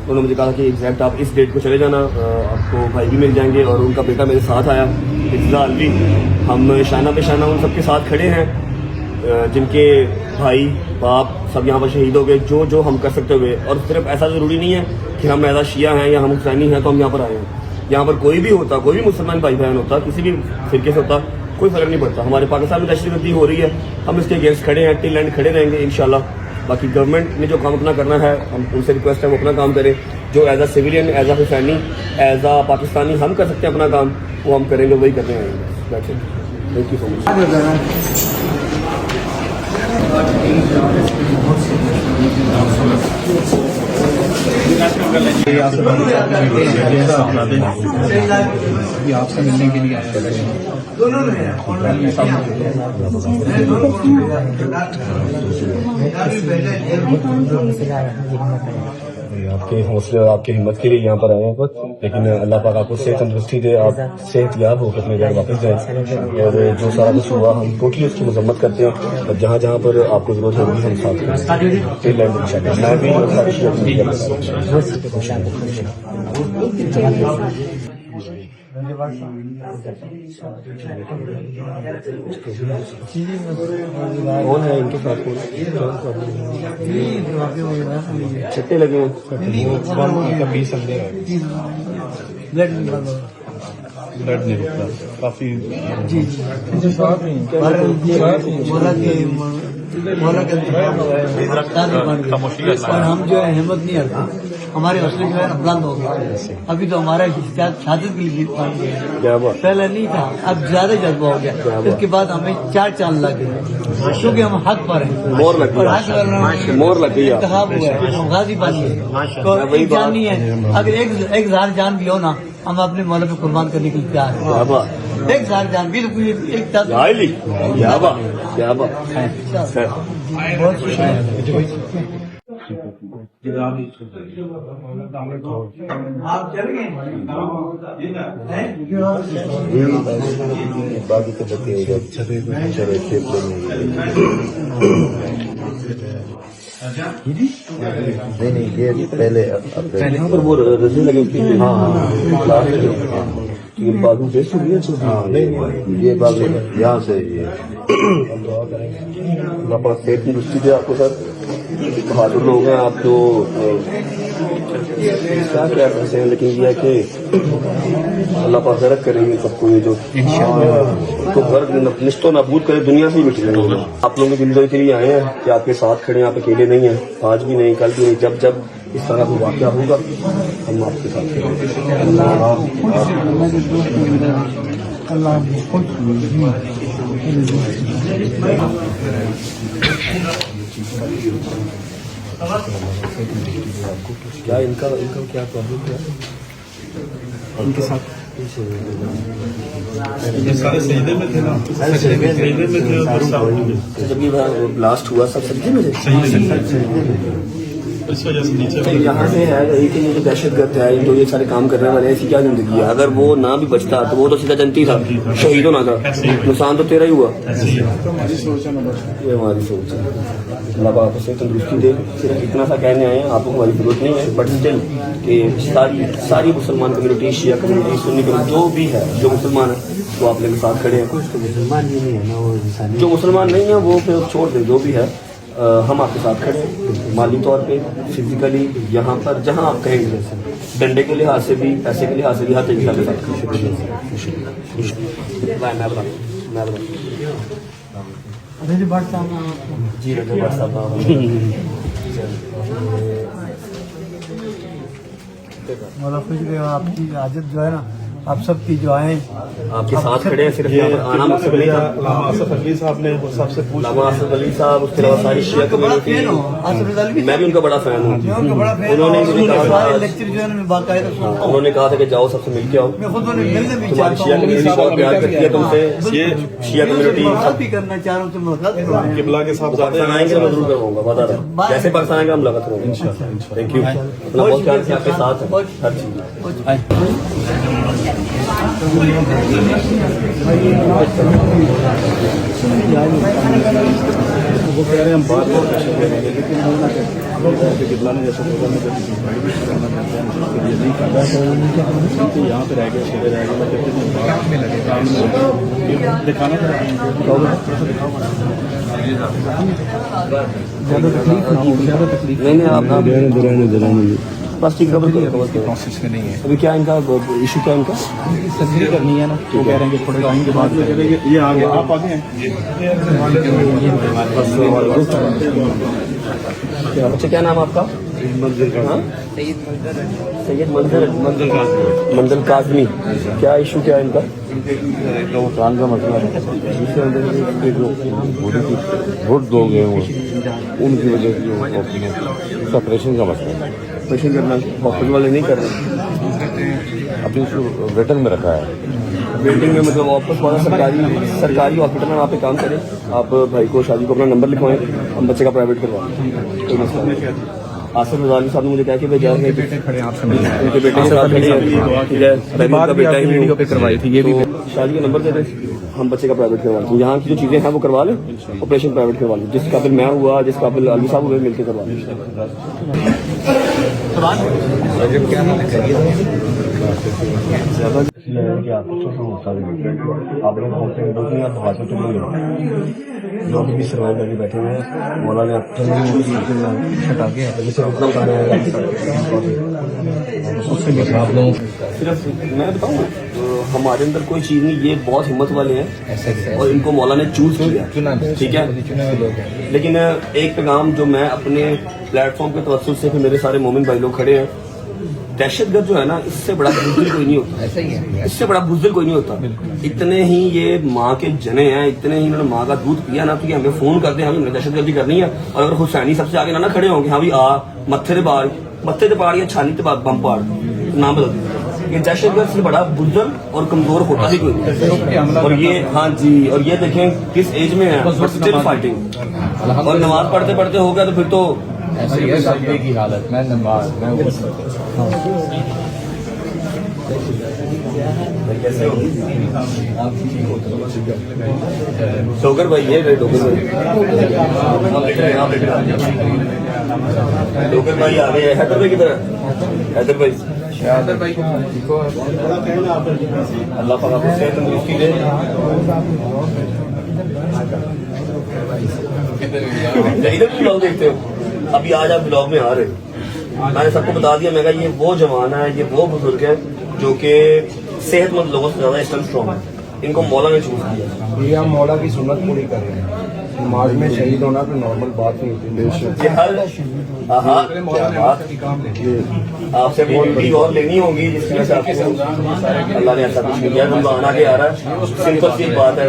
उन्होंने मुझे कहा कि एग्जैक्ट आप इस डेट को चले जाना, आपको भाई भी मिल जाएंगे। और उनका बेटा मेरे साथ आया, इफ्जा अलवी। हम शाना बेशाना उन सबके साथ खड़े हैं जिनके भाई बाप सब यहाँ पर शहीद हो गए, जो हम कर सकते हुए। और सिर्फ ऐसा ज़रूरी नहीं है कि हम ऐसा शिया हैं या हम हुसैनी हैं तो हम यहाँ पर आए हैं। यहाँ पर कोई भी होता, कोई भी मुसलमान भाई बहन होता, किसी भी फिरके से होता, कोई फर्क नहीं पड़ता। हमारे पाकिस्तान में दहशतगर्दी हो रही है, हम इसके अगेंस्ट खड़े हैं, टिल एंड खड़े रहेंगे इंशाल्लाह। बाकी गवर्नमेंट ने जो काम अपना करना है, हम उनसे रिक्वेस्ट है वो अपना काम करें। जो as a civilian, as a Husaini, as a Pakistani हम कर सकते हैं अपना काम, वो हम करेंगे, वही करने आएंगे। Thank you so much.
आपसे मिलने के लिए आए
आपके हौसले और आपकी हिम्मत के लिए यहाँ पर आए हैं पर, लेकिन अल्लाह पाक आपको सेहत तंदुरुस्ती दे, आप सेहत याब होकर अपने घर वापस जाएं। और जो सारा कुछ हुआ हम टोटली उसकी मजम्मत करते हैं, और जहाँ जहाँ पर आपको जरूरत होगी हम साथ हैं। मैं भी कौन है इनके साथ? छट्टे लगे हैं,
ब्लड नहीं रुकता काफी।
और हम जो है हिम्मत नहीं हरते, हमारे हौसले जो है बुलंद हो गए। अभी तो हमारा शहादत की जीत बन गई, पहले नहीं था, अब ज्यादा जज्बा हो गया। इसके बाद हमें 4 चांद लग गए, क्योंकि हम हक पर हैं।
मोर लग गई, मोर लग गई।
इंतखाब हुआ है, गाजी बन गए। तो एक जान नहीं है, अगर एक 1000 जान भी हो ना, हम अपने मौला पे कुर्बान करने के लिए तैयार हैं। 1000 जान भी तो कोई एक बहुत शुक्रिया। आप चल गए
बाकी तो बच्चे नहीं ये पहले यहाँ पर वो रस्सी लगी थी। हाँ ये बाजू से नहीं, ये बाजू यहाँ से ये सेहत की दृष्टि से आपको सर बहादुर लोग हैं आप, जो क्या क्या कहते हैं, लेकिन ये है कि अल्लाह पाक दरक करेंगे सबको, ये जो तो गर्द निस्तो नाबूद करे, दुनिया से ही मिट जाएंगे। आप लोगों की दिलजोई के लिए आए हैं कि आपके साथ खड़े हैं, आप अकेले नहीं हैं, आज भी नहीं, कल भी नहीं। जब जब इस तरह का वाक़या होगा हम आपके साथ खड़े हैं। क्या इनका क्या प्रॉब्लम है उनके साथ?
सारे सजदे में थे ना,
जब ये ब्लास्ट हुआ सब सजदे में थे,
इस वजह से नीचे
तो यहाँ से है कि ये जो दहशतगर्द है, जो ये सारे काम करने वाले हैं, ऐसी क्या जिंदगी है? अगर वो ना भी बचता तो वो तो सीधा जनती था, शहीद होना था, नुकसान तो तेरा ही हुआ। ये हमारी सोच है। अल्लाह पाक आपको सेहत तंदुरुस्ती दे। सिर्फ इतना सा कहने आए हैं, आपको हमारी जरूरत नहीं है, बट स्टिल कि सारी मुसलमान कम्युनिटी, शिया कम्युनिटी, सुन्नी कम्युनिटी, जो भी है, जो मुसलमान है वो आप लोग के साथ खड़े हैं। कुछ तो मुसलमान ही नहीं है ना, वो जो मुसलमान नहीं है वो फिर छोड़ दे, जो भी है हम आपके साथ खड़े हैं, माली तौर पे, फिजिकली, यहाँ पर जहाँ आप कहेंगे, डंडे के लिहाज से भी, पैसे के लिहाज से भी, हर तरीके के साथ
रजब भट्ट साहब
जी, रजब भट्ट साहब
मौला खुश आपकी आदत जो है ना आप सबकी दुआएं
आपके साथ खड़े हैं, सिर्फ यहाँ पर आना मकसद नहीं था।
लामा आसफ अली साहब ने सबसे पूछ
लामा आसफ अली साहब, उसके अलावा सारी शिया कम्युनिटी, मैं भी उनका बड़ा फैन हूँ। उन्होंने मुझे कहा था,
लेक्चर जो है मैं बाकायदा सुनता हूँ।
उन्होंने कहा था कि जाओ सबसे मिल के आओ।
मैं खुद उन्हें मिलने भी
तुम्हारी
चाहता
शिया
हूँ,
कम्युनिटी बहुत प्यार करती है तुमसे, ये शिया कम्युनिटी
मुलाकात भी करना चाह रहा हूँ, तो मुलाकात करवाएं।
किबला के साथ जाते
पाकिस्तान आएंगे मैं जरूर करवाऊंगा, बता रहा हूँ। जैसे पाकिस्तान आएंगे हम मुलाकात करेंगे। Thank you. अपना बहुत ख्याल रखिए, आपके साथ है हर चीज।
वो कह रहे हैं हम बात बहुत अच्छी करेंगे, लेकिन किबला ने जैसे प्रोग्राम में करना चाहते हैं ये नहीं कर रहा तो यहाँ पे रह गए, सीधे रह गए, काम में लगे, दिखाना ज़्यादा तकलीफ
नहीं नहीं, आप प्लास्टिक कवर करो,
प्रोसेस में नहीं है।
अभी क्या इनका इशू, क्या इनका
सर्जरी करनी है ना, तो कह रहे हैं कि थोड़े टाइम के बाद ये आगे आप आगे हैं।
अच्छा क्या नाम आपका? हाँ? सैयद मंजर काजमी। क्या इशू क्या है इनका?
वो कान का मसला है, इसके अंदर जो बॉडी की घुट दो गए वो उनकी वजह से ऑपरेशन का मसला है।
ऑपरेशन करना हॉस्पिटल वाले नहीं कर रहे,
अभी उसको वेटिंग में रखा है।
वेटिंग में मतलब वापस वाला सरकारी हॉस्पिटल में वहाँ पे काम करें। आप भाई को, शादी को अपना नंबर लिखवाएं, हम बच्चे का प्राइवेट करवाएं, कोई मसला नहीं। आसिफ रज़ावी साहब ने मुझे कहा कि भेजा है,
बेटे खड़े आपसे मिले,
उनके बेटे के साथ खड़े हैं, ठीक है,
बात भी आपकी वीडियो पे करवाई थी, ये भी
शादी का नंबर दे दें, हम बच्चे का प्राइवेट करवा लें। यहाँ की जो चीजें हैं वो करवा लें, ऑपरेशन प्राइवेट करवा लें। जिस काबिल मैं हुआ, जिस काबिल अली साहब हुए, मिलकर करवा लें। जो भी सर्वाइव करके बैठे हुए हैं, मौला ने हटा के सिर्फ मैं बताऊँ, हमारे अंदर कोई चीज नहीं, ये बहुत हिम्मत वाले हैं और इनको मौला ने चूज किया, ठीक है। लेकिन एक पैगाम जो मैं अपने प्लेटफॉर्म के तवज्जुह से, फिर मेरे सारे मोमिन भाई लोग खड़े हैं, दहशतगर्द जो है ना, इससे बड़ा बुज़दिल कोई नहीं होता, इससे बड़ा बुज़दिल कोई नहीं होता। इतने ही ये माँ के जने हैं, इतने ही इन्होंने माँ का दूध पिया ना, तो ये हमें फोन कर दे, हमें दहशतगर्दी करनी है। और अगर हुसैनी सबसे आगे ना खड़े होंगे, हाँ भी आ मत्थे ते पाड़ या छानी ते बम पाड़, नाम बदल दे। ये दहशतगर्द से बड़ा बुज़दिल और कमजोर होता ही कोई नहीं। और ये, हाँ जी, और ये देखें किस एज में है, स्टिल फाइटिंग। और नमाज पढ़ते पढ़ते हो गया तो फिर तो
ऐसी है सजदे की हालत में नमाज में
कैसे होगी? डोगर भाई, ये डोगर भाई, डोगर भाई आ गए। हैदर भाई किधर है? हैदर भाई, अल्लाह पाक आपको सेहत तंदुरुस्ती दे। इधर भी ब्लॉग देखते हो? अभी आज आप ब्लॉग में आ रहे हो, मैंने सबको बता दिया, मैं कहा ये वो जमाना है, ये वो बुजुर्ग है जो कि सेहतमंद लोगों से ज्यादा इस्लाम स्ट्रॉन्ग है। इनको मौला ने चूज किया।
ये हम मौला की सुन्नत पूरी कर रहे हैं। नमाज में शहीद होना कोई नॉर्मल बात नहीं होती।
ये हर आपसे भी और लेनी होगी, जिसकी वजह से आपको अल्लाह ने ऐसा कुछ किया। रमजान आगे आ रहा है, सिंपल सी बात है।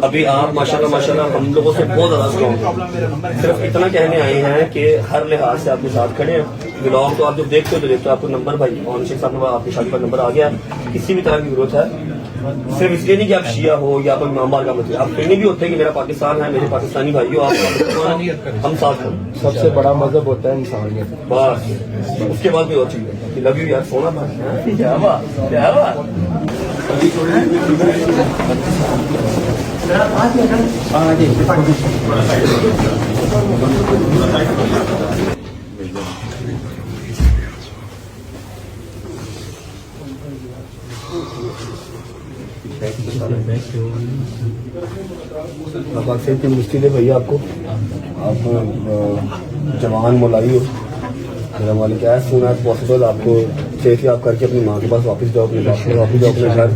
अभी आप माशाल्लाह हम लोगों से बहुत ज्यादा स्ट्रॉन्ग हैं। सिर्फ इतना कहने आए हैं कि हर लिहाज से आपके साथ खड़े हैं। ब्लॉग तो आप जब देखते हो तो देखते हो, आपको नंबर भाई और शेख साहब आपकी शादी पर नंबर आ गया। किसी भी तरह की जरूरत है, सिर्फ इसलिए नहीं कि आप शिया हो या कोई मामबार का मतलब, आप फिर भी होते हैं कि मेरा पाकिस्तान है, मेरे पाकिस्तानी भाई हो, आप हम साथ हैं।
सबसे बड़ा मजहब होता है इंसानियत।
बस उसके बाद भी और चीज है कि लव यू यार, सोना था। क्या बात, क्या बात। से मुश्किल है भैया आपको, आप जवान मुलाई हो, मेरा मालिक क्या है, सोना पॉसिबल आपको सेफली आप करके अपनी माँ के पास वापस जाओ, अपने बाप के वापस जाओ अपने घर,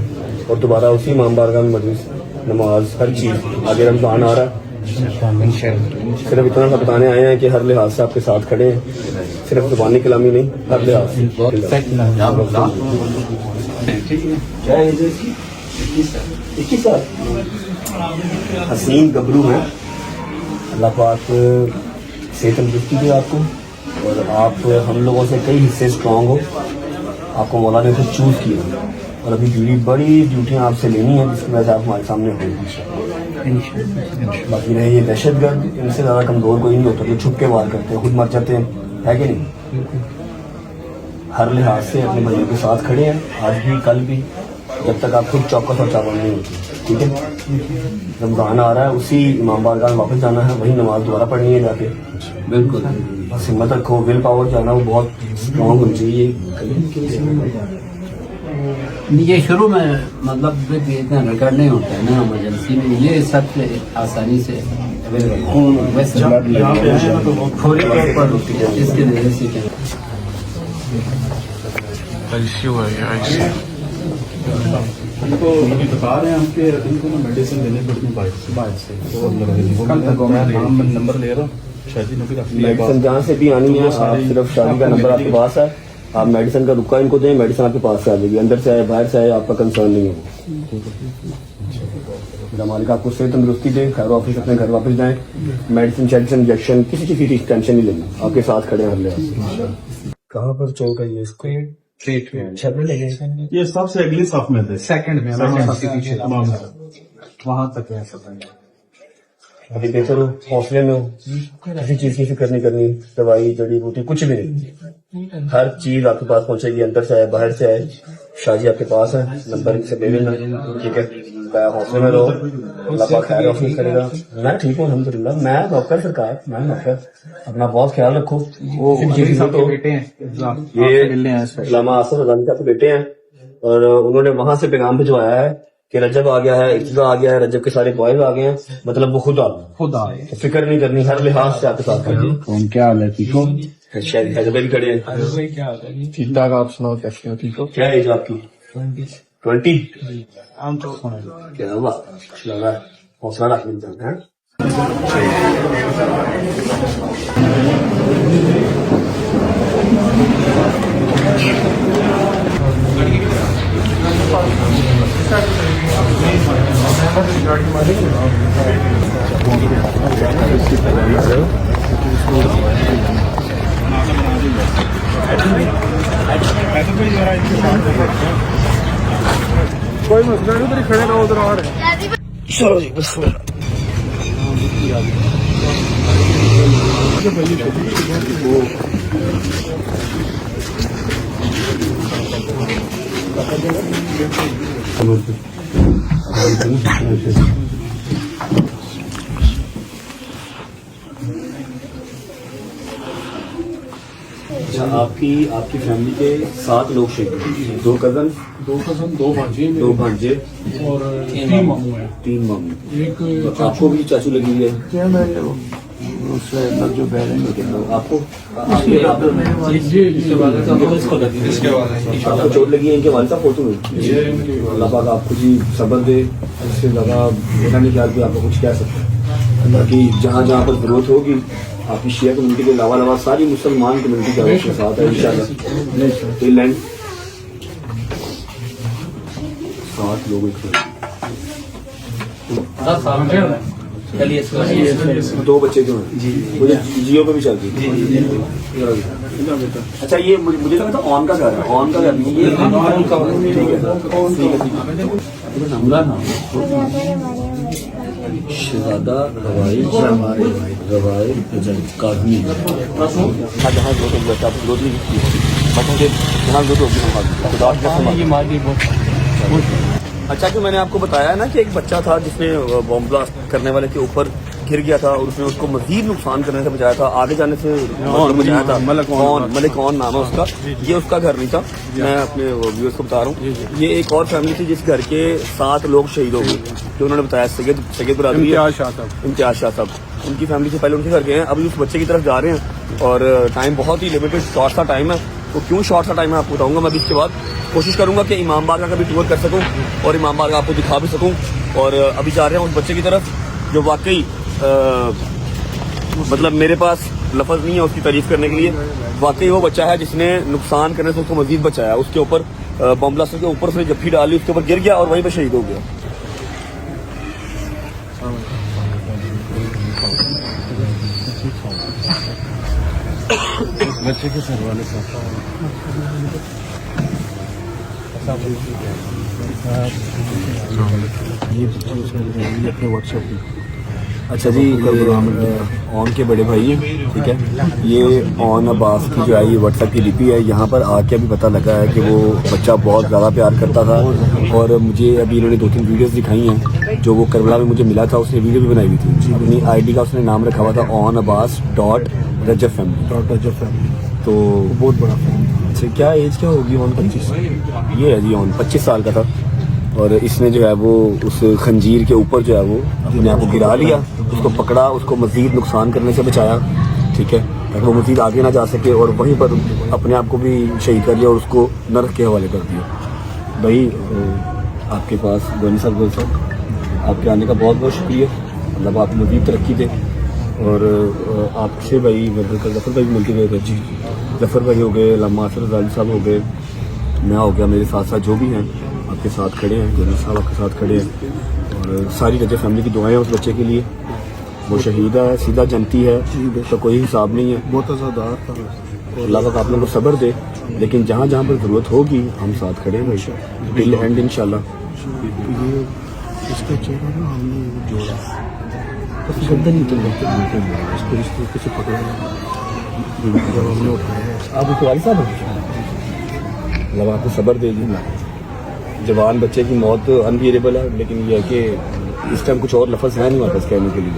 और दोबारा उसी इमाम बारगाह में मजलिस, नमाज, हर चीज़। आगे रमजान आ रहा है, सिर्फ इतना सा बताने आए हैं कि हर लिहाज से आपके साथ खड़े हैं, सिर्फ जुबानी कलामी नहीं, हर लिहाज से। क्या एज है इसकी? 21 साल। हसीन गबरू है। अल्लाह पाक सेहत तंदुरुस्ती दे आपको, और आप हम लोगों से कई हिस्से स्ट्रांग हो। आपको मौला ने खुद चूज किया, और अभी बड़ी ड्यूटियां आपसे लेनी है, जिसकी वजह से आप हमारे सामने होंगे। बाकी रहे ये दहशतगर्द, इनसे ज़्यादा कमज़ोर कोई नहीं होता, जो छुप के वार करते हैं, खुद मर जाते हैं, है कि नहीं? हर लिहाज से अपने भाइयों के साथ खड़े हैं, आज भी कल भी, जब तक आप खुद चौकस और चावल नहीं होते। ठीक है, रमज़ान आ रहा है, उसी इमाम बारगाह में वापस जाना है, वही नमाज दोबारा पढ़नी है जाके। बिल्कुल, बस हिम्मत रखो, विल पावर जो है ना वो बहुत स्ट्रॉन्ग होनी चाहिए।
ये शुरू में मतलब इतना रिकॉर्ड नहीं होता है ना इमरजेंसी में, ये सब आसानी से वैसे फौरी तौर पर इसके वजह से
इनको अभी बता रहे हैं हम कि इनको ना मेडिसिन देनी पड़ती है बाहर से तो नंबर ले रहा हूँ शादी नबी
मेडिसिन जहाँ से भी आनी है, आप सिर्फ शादी का नंबर आपके पास है, आप मेडिसिन का रुका इनको दें, मेडिसिन आपके पास से आ जाएगी, अंदर से आए बाहर से आए, आपका कंसर्न नहीं है। वो मालिक आपको सेहत तंदुरुस्ती दें, खैर ऑफिस अपने घर वापस जाएं, मेडिसिन शेडिसिन इंजेक्शन किसी चीज की टेंशन नहीं लेनी, आपके साथ खड़े हैं। कहाँ पर चोट है ये इसको?
ये सबसे अगली साफ में थे, सेकंड में वहां तक है।
अभी बेहतर हो, हौसले में हो, किसी चीज की फिक्र नहीं करनी, दवाई जड़ी बूटी कुछ भी नहीं, हर चीज आपके पास पहुंचेगी, अंदर से आए बाहर से आए। शाजी आपके पास है, नंबर इनसे ले लेना। ठीक है, हौसले में रहो, अल्लाह पाक खैर ऑफिस करेगा। मैं ठीक हूँ अल्हम्दुलिल्लाह, मैं नौकर सरकार, मैं नौकर, अपना बहुत ख्याल रखो। वो बेटे हैं, ये अल्लामा आसिफ रज़ानी साहब के बेटे हैं, और उन्होंने वहां से पैगाम भिजवाया है कि रजब आ गया है, इब्तिदा आ गया है, रजब के सारे बॉयज आ गए हैं, मतलब वो खुद आ गए, तो फिक्र नहीं करनी, हर लिहाज से आपके साथ खड़े। क्या हाल है, ठीक हो? शायद हैदराबाद भी खड़े हैं,
ठीक ठाक। आप सुनाओ कैसे हो? ठीक हो?
क्या एज आपकी? 20। क्या बात, लगा हौसला रखने जाना है।
कोई मसला नहीं, उधर खड़े रहो, उधर आ रहे।
चलो जी बस अच्छा, आपकी फैमिली के 7 लोग शहीद हुए, 2 कजन,
2 भांजे,
2 भांजे
और 3 मामू हैं।
3 मामू।
एक
आपको भी चाचू लगी हुई है?
क्या मैं उससे जो बह रहे हैं
आपको
इसके
चोट लगी है? इनके वालिद साहब फोटो में? अल्लाह पाक आपको जी सब्र दे, इससे ज्यादा मेरा नहीं ख्याल कि आपको कुछ कह सकते। बाकी जहाँ जहाँ पर जरूरत होगी, आपकी शिया कम्युनिटी के अलावा सारी मुसलमान कम्युनिटी का आपके साथ है इंशाल्लाह। 7 लोग 2 बच्चे जो हैं मुझे जियो पे भी चलती है। अच्छा, ये मुझे लगा था ऑन का घर है, ऑन का घर नहीं, ये शहजादा रवाई काजमी जहाँ जो बच्चा विरोध नहीं की बच्चों के जहाँ जो अच्छा, कि मैंने आपको बताया ना कि एक बच्चा था जिसने बॉम्ब ब्लास्ट करने वाले के ऊपर गिर गया था, और उसने उसको मजीद नुकसान करने से बचाया था, आगे जाने से बचाया था। मलिक नाम है उसका। ये उसका घर नहीं था, मैं अपने व्यूअर्स को बता रहा हूँ। ये एक और फैमिली थी जिस घर के 7 लोग शहीद हो गए, जो उन्होंने बताया। सैयद बरादरी, इम्तियाज शाह साहब, उनकी फैमिली से पहले उनके घर गए हैं, अभी उस बच्चे की तरफ जा रहे हैं, और टाइम बहुत ही लिमिटेड शॉर्ट सा टाइम है। तो क्यों शॉर्ट सा टाइम है आपको बताऊंगा मैं अभी। इसके बाद कोशिश करूंगा कि इमाम बारगाह का भी टूर कर सकूं और इमाम बारगाह आपको दिखा भी सकूं। और अभी जा रहे हैं उस बच्चे की तरफ जो वाकई मतलब मेरे पास लफ्ज़ नहीं है उसकी तारीफ करने के लिए। वाकई वो बच्चा है जिसने नुकसान करने से उसको मजीद बचाया, उसके ऊपर बम ब्लास्टर के ऊपर से जफ्फी डाली, उसके ऊपर गिर गया और वहीं पे शहीद हो गया।
बच्चे के सर वाले साथ ये अपने व्हाट्सएप पे।
अच्छा जी, ऑन के बड़े भाई हैं, ठीक है। ये ऑन अब्बास की जो है ये व्हाट्सएप की डीपी है। यहाँ पर आके अभी पता लगा है कि वो बच्चा बहुत ज़्यादा प्यार करता था और मुझे अभी इन्होंने 2-3 वीडियोस दिखाई हैं जो वो करबला में मुझे मिला था, उसने वीडियो भी बनाई हुई थी। अपनी आईडी का उसने नाम रखा हुआ था onabbas.rajab_family। तो
बहुत बड़ा फैन।
अच्छा, क्या एज क्या होगी ऑन? 25। ये है जी ऑन 25 साल का था और इसने जो है वो उस खंजीर के ऊपर जो है वो अपने आप को गिरा लिया, उसको पकड़ा, उसको मजीद नुकसान करने से बचाया, ठीक है, ताकि वो मजीद आगे ना जा सके और वहीं पर अपने आप को भी शहीद कर लिया और उसको नरक के हवाले कर दिया। भाई आपके पास गोनी साहब, आपके आने का बहुत बहुत शुक्रिया। मतलब आप मजीद तरक्की दे और आपसे भाई जफर भाई मिलके गए थे जी। जफर भाई हो गए, लम्मा असर साहब हो गए, मैं हो गया, मेरे साथ साथ जो भी हैं आपके साथ खड़े हैं, गोनी साहब आपके साथ खड़े हैं और सारी रजब फैमिली की दुआएं उस बच्चे के लिए। वो शहीद है, सीधा जनती है, तो कोई हिसाब नहीं है।
बहुत आज़ादार था।
अल्लाह पाक आप लोगों को सब्र दे, लेकिन जहाँ जहाँ पर ज़रूरत होगी हम साथ खड़े हैं भाई, टिल एंड इंशाल्लाह।
ये इसका चेहरा ना हमने जोड़ा, गर्दन नहीं चलते इसको इस तरीके से पकड़ा जब हमने उठाया।
आप उसके वालिद साहब हैं? अल्लाह आपको सब्र देगी। जवान बच्चे की मौत अनबियरेबल है, लेकिन ये है कि इस टाइम कुछ और लफ्ज़ है नहीं हमारे पास कहने के लिए।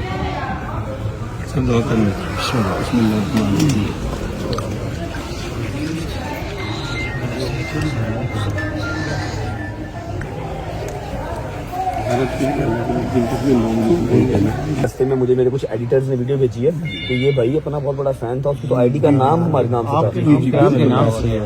रास्ते में मुझे मेरे कुछ एडिटर्स ने वीडियो भेजी है तो ये भाई अपना बहुत बड़ा फैन था, उसकी तो आईडी का नाम हमारे नाम से था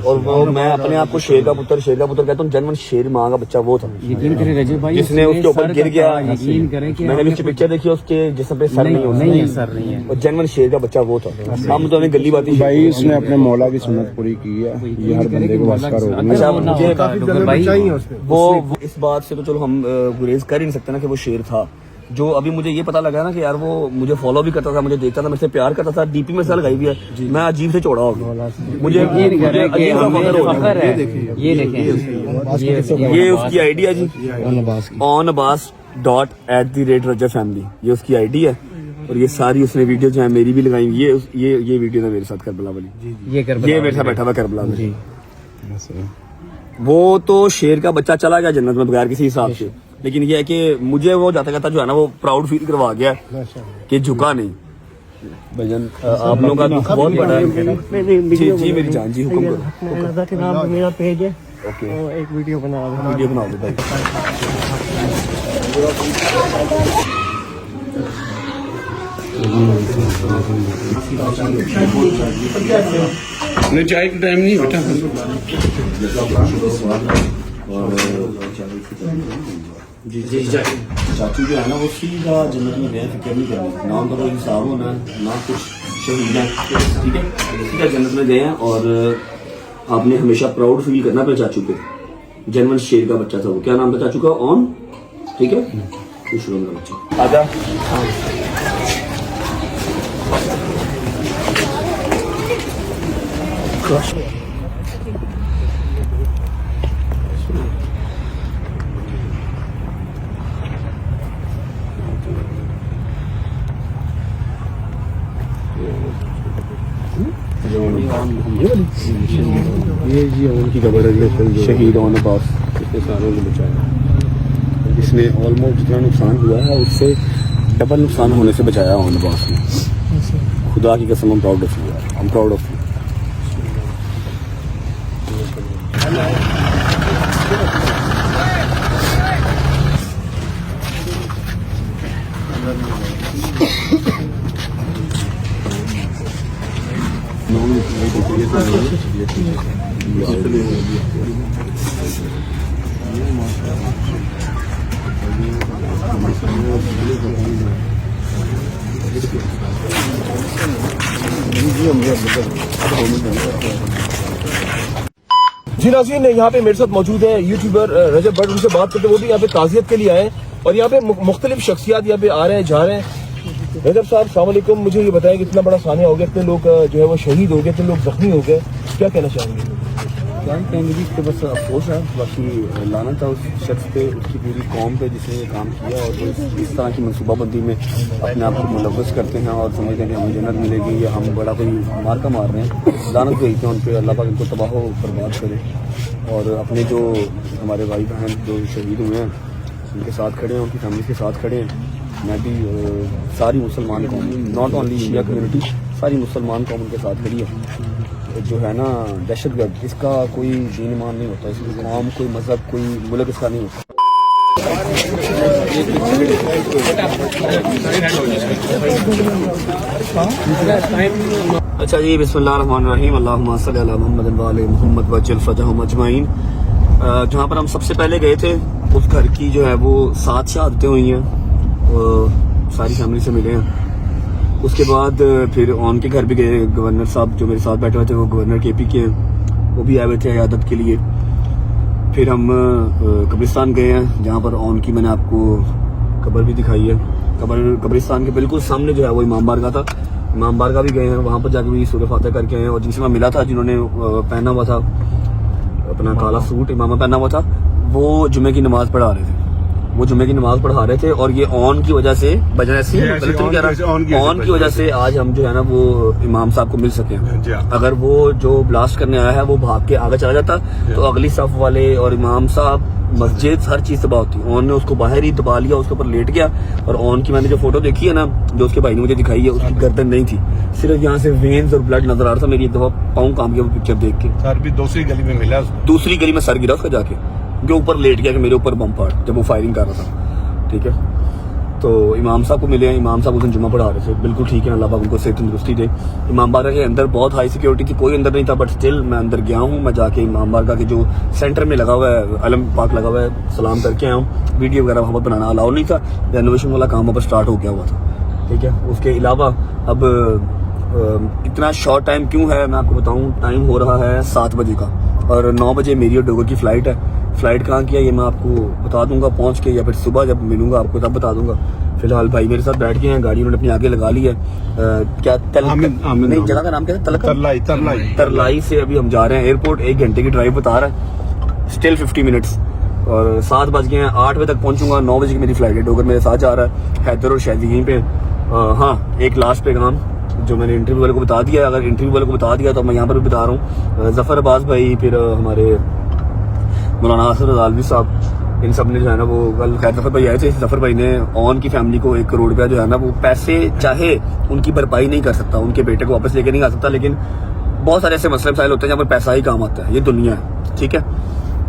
और वो मैं अपने आप को शेर का पुत्र कहता हूँ। जनवन शेर माँ का बच्चा वो था जिसने उसके ऊपर गिर गया। मैंने भी उसकी पिक्चर देखी, उसके जिसम पे सर नहीं है और जनवन शेर का बच्चा वो था। हम तो हमें गली बाती
भाई उसने अपने मौला की सुन्नत पूरी की है, ये हर बंदे को वास्कार होगा।
अच्छा, मुझे वो इस बात से तो चलो हम गुरेज कर ही नहीं सकते ना कि वो शेर था। जो अभी मुझे ये पता लगा ना कि यार वो मुझे फॉलो भी करता था, मुझे देखता था, मेरे से प्यार करता था, डीपी में से लगाई हुई है, मैं अजीब से चौड़ा हो गया। मुझे ये उसकी आईडी है जी, onabbas.@rajab_family, ये उसकी आईडी है और ये सारी उसने वीडियो जो है मेरी भी लगाई हुई। ये वीडियो है मेरे साथ करबला वाली, ये मेरे साथ बैठा हुआ करबला में। वो तो शेर का बच्चा चला गया जन्नत में बगैर किसी हिसाब से, लेकिन ये है कि मुझे वो जाता जाता जो है ना वो प्राउड फील करवा गया कि झुका नहीं। भजन आप लोगों का दुख बहुत बड़ा है। जी मेरी जान जी, हुक्म करो।
मेरा पेज है,
ओके,
एक वीडियो बना
वीडियो बनाओ भाई।
नहीं चाय का टाइम नहीं बेटा।
जी चाचू जो है ना वो सीधा जन्नत में गए, फिक्र नहीं करनी, ना उनका कोई हिसाब होना ना कुछ शहीद है, ठीक है, सीधा जन्नत में गए हैं। और आपने हमेशा प्राउड फील करना अपने चाचू पे। जनवन शेर का बच्चा था वो, क्या नाम था चाचू का? ऑन, ठीक है, खुश रहो मेरा बच्चा। आजा
ये जी उनकी खबर है,
शहीद ऑन अब्बास
कितने सालों को बचाया।
इसने ऑलमोस्ट जितना नुकसान हुआ है उससे डबल नुकसान होने से बचाया ऑन अब्बास ने। खुदा की कसम, हम proud of you, I am proud of you.
जी नाज़रीन, यहाँ पे मेरे साथ मौजूद है यूट्यूबर रजब भट्ट, उनसे बात करते हैं। वो भी यहाँ पे ताज़ियत के लिए आए हैं और यहाँ पे मुख्तलिफ शख्सियात यहाँ पे आ रहे हैं, जा रहे हैं। रजब साहब अस्सलाम वालेकुम, मुझे ये बताएं कि इतना बड़ा सानिया हो गया, इतने लोग जो है वो शहीद हो गए, इतने लोग जख्मी हो गए, क्या कहना चाहेंगे?
क्या कहेंगे जी, इसके बस अफसोस है, बाकी लाना था उस शख्स पे, उसकी पूरी कौम पे जिसने ये काम किया और इस तरह की मनसूबाबंदी में अपने आप को मुलव्वस करते हैं और समझते हैं कि हमें जन्नत मिलेगी या हम बड़ा कोई मार्का मार रहे हैं। लानत भेजते हैं उन पर, अल्लाह पाक इनको तबाह बर्बाद करे और अपने जो हमारे भाई बहन जो शहीद हुए हैं उनके साथ खड़े हैं, उनकी फैमिली के साथ खड़े हैं। मैं भी सारी मुसलमान कौम, नॉट ओनली इंडिया कम्युनिटी, सारी मुसलमान कौम उनके साथ खड़ी है। जो है ना दहशतगर्द, इसका कोई दीन ईमान नहीं होता, इसकी कौम, कोई मजहब, कोई मुल्क इसका नहीं होता।
अच्छा जी, बिस्मिल्लाहिर्रहमानिर्रहीम, अल्लाहुम्मा सल्ली अला मुहम्मद व आले मुहम्मद वज्जल फजहहुम अजमाइन। जहाँ पर हम सबसे पहले गए थे उस घर की जो है वो 7 शहादतें हुई हैं, सारी फैमिली से मिले हैं। उसके बाद फिर ऑन के घर भी गए, गवर्नर साहब जो मेरे साथ बैठे हुए थे वो गवर्नर केपी के हैं, वो भी आए हुए थे इयादत के लिए। फिर हम कब्रिस्तान गए हैं जहाँ पर ऑन की मैंने आपको कब्र भी दिखाई है। कब्रिस्तान के बिल्कुल सामने जो है वो इमाम बारगाह था, इमाम बारगाह भी गए हैं, वहाँ पर जाके भी सूरह फातिहा करके आए हैं। और जिनसे मैं मिला था, जिन्होंने पहना हुआ था अपना काला सूट, इमामा पहना हुआ था, वो जुमे की नमाज पढ़ा रहे थे, वो जुमे की नमाज पढ़ा रहे थे। और ये ऑन की वजह से, ऑन की वजह से आज हम जो है ना वो इमाम साहब को मिल सके हैं। अगर वो जो ब्लास्ट करने आया है वो भाग के आगे चला जाता तो अगली सफ वाले और इमाम साहब, मस्जिद, हर चीज तबाह होती। ऑन ने उसको बाहर ही दबा लिया, उसके ऊपर लेट गया। और ऑन की मैंने जो फोटो देखी है ना, जो उसके भाई ने मुझे दिखाई है, उसकी गर्दन नहीं थी, सिर्फ यहाँ से वेन्स और ब्लड नजर आ रहा था। मेरी एक दफा पाँव काम किया वो पिक्चर देख के।
सर भी दूसरी गली में मिला,
दूसरी गली में सर गिरा उसका जाके, जो ऊपर लेट गया कि मेरे ऊपर बम फाड़, जब वो फायरिंग कर रहा था। ठीक है, तो इमाम साहब को मिले हैं, इमाम साहब उस दिन जुम्मा पढ़ा रहे थे, बिल्कुल ठीक है, अल्लाह पाक उनको सेहत तंदुरुस्ती दे। इमाम बारगाह के अंदर बहुत हाई सिक्योरिटी थी, कोई अंदर नहीं था, बट स्टिल मैं अंदर गया हूँ। मैं जाके इमाम बारगाह के जो सेंटर में लगा हुआ है, अलम पाक लगा हुआ है, सलाम करके आया हूँ। वीडियो वगैरह वहाँ पर बनाना अलाउ नहीं था, रेनोवेशन वाला काम वहाँ पर स्टार्ट हो गया हुआ था। ठीक है, उसके अलावा अब इतना शॉर्ट टाइम क्यों है मैं आपको बताऊँ। टाइम हो रहा है 7 बजे का और 9 बजे मेरी और डोगर की फ्लाइट है। फ्लाइट कहाँ की है ये मैं आपको बता दूंगा पहुंच के, या फिर सुबह जब मिलूंगा आपको तब बता दूंगा। फिलहाल भाई मेरे साथ बैठ गए हैं, गाड़ी उन्होंने अपनी आगे लगा ली है। क्या नहीं, जगह का नाम क्या है? तरलाई से अभी हम जा रहे हैं एयरपोर्ट। 1 घंटे की ड्राइव बता रहा है, स्टिल 50 मिनट्स। और 7 बज गए हैं, 8 बजे तक पहुंचूंगा। 9 बजे की मेरी फ्लाइट है। डोगर मेरे साथ जा रहा है, हैदर और शायद यहीं पे। हाँ, एक लास्ट पैगाम जो मैंने इंटरव्यू वाले को बता दिया, अगर इंटरव्यू वाले को बता दिया तो मैं यहाँ पर भी बता रहा हूँ। जफर अब्बास भाई, फिर हमारे मौलाना आसिफ रज़ालवी साहब, इन सब ने जो है ना वो कल खैर जफर भाई आए थे। जफर भाई ने ऑन की फैमिली को 1 करोड़ रुपया जो है ना वो पैसे चाहे उनकी भरपाई नहीं कर सकता, उनके बेटे को वापस लेके नहीं आ सकता, लेकिन बहुत सारे ऐसे मसले मसाइल होते हैं जहाँ पर पैसा ही काम आता है, ये दुनिया है। ठीक है,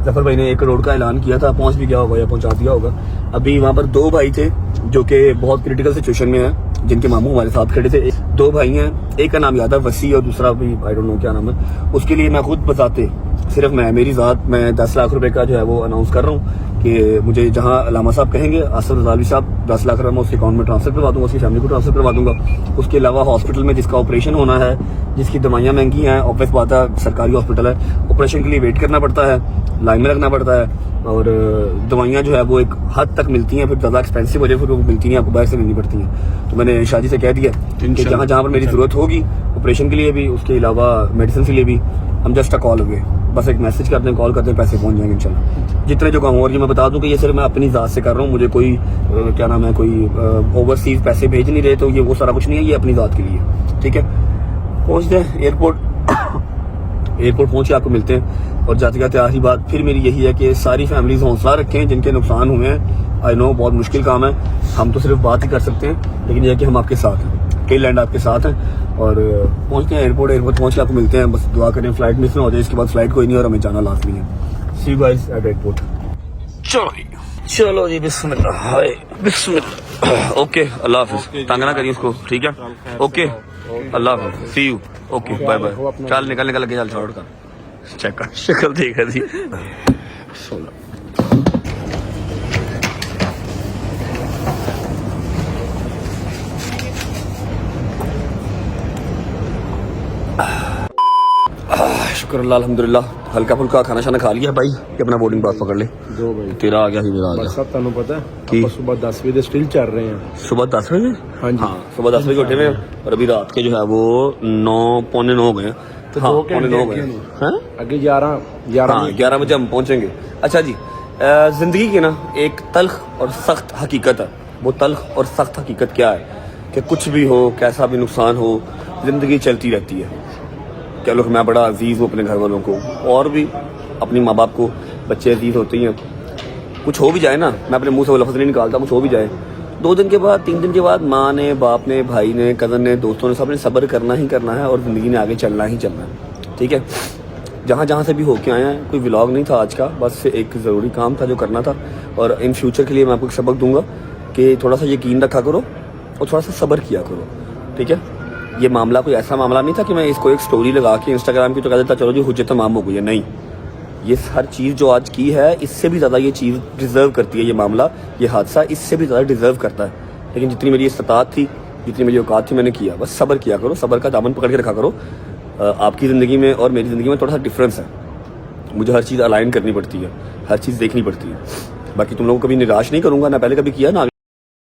जफर भाई ने 1 करोड़ का ऐलान किया था, पहुंच भी गया होगा या पहुंचा दिया होगा। अभी वहाँ पर 2 भाई थे जो कि बहुत क्रिटिकल सिचुएशन में है, जिनके मामू हमारे साथ खड़े थे। 2 भाई हैं, एक का नाम याद है वसी और दूसरा भी आई डोंट नो क्या नाम है। उसके लिए मैं खुद बताते, सिर्फ मेरी ज़ात, मैं 10 लाख रुपए का जो है वो अनाउंस कर रहा हूँ कि मुझे जहाँ अलामा साहब कहेंगे, आसिफ रज़ालवी साहब, 10 लाख रुपये मैं उसके अकाउंट में ट्रांसफर करवा दूंगा, उसकी फैमिली को ट्रांसफर करवा दूंगा। उसके अलावा हॉस्पिटल में जिसका ऑपरेशन होना है, जिसकी दवाइयाँ महंगी हैं, ऑब्वियस बात है सरकारी हॉस्पिटल है, ऑपरेशन के लिए वेट करना पड़ता है, लाइन में लगना पड़ता है, और दवाइयाँ जो है वो एक हद तक मिलती हैं, फिर ज़्यादा एक्सपेंसिव हो जाए, फिर वो मिलती हैं, आपको बाहर से लेनी पड़ती हैं। तो मैंने शादी से कह दिया कि जहाँ जहाँ पर मेरी ज़रूरत होगी, ऑपरेशन के लिए भी, उसके अलावा मेडिसिन के लिए भी, हम जस्ट अ कॉल अवे, बस एक मैसेज करते हैं, कॉल करते हैं, पैसे पहुंच जाएंगे इंशाल्लाह, जितने जो काम। और ये मैं बता दूं कि ये सिर्फ मैं अपनी ज़ात से कर रहा हूँ, मुझे कोई क्या नाम है, कोई ओवरसीज पैसे भेज नहीं रहे, तो ये वो सारा कुछ नहीं है, ये अपनी ज़ात के लिए। ठीक है, पहुँचते हैं एयरपोर्ट पहुँच के आपको मिलते हैं। और जाते जाते आखिरी बात फिर मेरी यही है कि सारी फैमिलीज हौसला रखें जिनके नुकसान हुए हैं। आई नो बहुत मुश्किल काम है, हम तो सिर्फ बात ही कर सकते हैं, लेकिन यह कि हम आपके साथ हैं, टेल एंड आपके साथ हैं। और पहुंचते हैं एयरपोर्ट पहुंच के आपको मिलते हैं। बस दुआ करें फ्लाइट मिस ना हो जाए, इसके बाद फ्लाइट कोई नहीं और हमें जाना लाजमी है। सी यू गाइस एट एयरपोर्ट। चलो जी, बिस्मिल्लाह, बिस्मिल्लाह। ओके, अल्लाह हाफिज, तंग ना करिए उसको, ठीक है? ओके, अल्लाह हाफिज, see you, okay, bye bye. चल निकल लगे, चल छोड़ कर, चेक कर शक्ल देखा जी। शुक्र अल्हम्दुलिल्लाह। हल्का फुल्का खाना शाना खा लिया भाई, ये अपना बोर्डिंग पास पकड़ ले।
दो भाई
तेरा आ गया ही, मेरा आ गया।
सब तुम पता है
की?
ਆਪਾਂ सुबह 10 बजे स्टिल चल रहे हैं।
सुबह 10 बजे?
हाँ जी।
हाँ, सुबह 10 बजे उठे हुए हैं और अभी रात के जो है वो 9 पौने 9 हो गए हैं।
तो
हाँ,
2
पौने 9 हो गए हैं।
आगे 11
हाँ, 11 बजे हम पहुंचेंगे। अच्छा जी, जिंदगी की ना एक तल्ख और सख्त हकीकत है। वो तल्ख और सख्त हकीकत क्या है कि कुछ भी हो, कैसा भी नुकसान हो, जिंदगी चलती रहती है। क्या लोग, मैं बड़ा अजीज़ हूँ अपने घर वालों को, और भी अपनी माँ बाप को बच्चे अजीज़ होते ही हैं। कुछ हो भी जाए ना, मैं अपने मुंह से वो लफ्ज़ नहीं निकालता, कुछ हो भी जाए 2 दिन के बाद 3 दिन के बाद माँ ने, बाप ने, भाई ने, कज़न ने, दोस्तों ने, सब ने सब्र करना ही करना है और ज़िंदगी में आगे चलना ही चलना है। ठीक है, जहाँ से भी होके आए हैं, कोई व्लॉग नहीं था आज का, बस एक ज़रूरी काम था जो करना था। और इन फ्यूचर के लिए मैं आपको एक सबक दूंगा कि थोड़ा सा यकीन रखा करो और थोड़ा सा सब्र किया करो। ठीक है, ये मामला कोई ऐसा मामला नहीं था कि मैं इसको एक स्टोरी लगा के इंस्टाग्राम की तो कह देता चलो जी हुज्जत तमाम हो गई है। नहीं, ये हर चीज़ जो आज की है, इससे भी ज़्यादा ये चीज़ डिज़र्व करती है। ये मामला, ये हादसा इससे भी ज़्यादा डिज़र्व करता है। लेकिन जितनी मेरी इस्तात थी, जितनी मेरी औकात थी, मैंने किया। बस सब्र किया करो, सब्र का दामन पकड़ के रखा करो। आपकी ज़िंदगी में और मेरी ज़िंदगी में थोड़ा सा डिफरेंस है। मुझे हर चीज़ अलाइन करनी पड़ती है, हर चीज़ देखनी पड़ती है। बाकी तुम लोगों को कभी निराश नहीं करूँगा, ना पहले कभी किया ना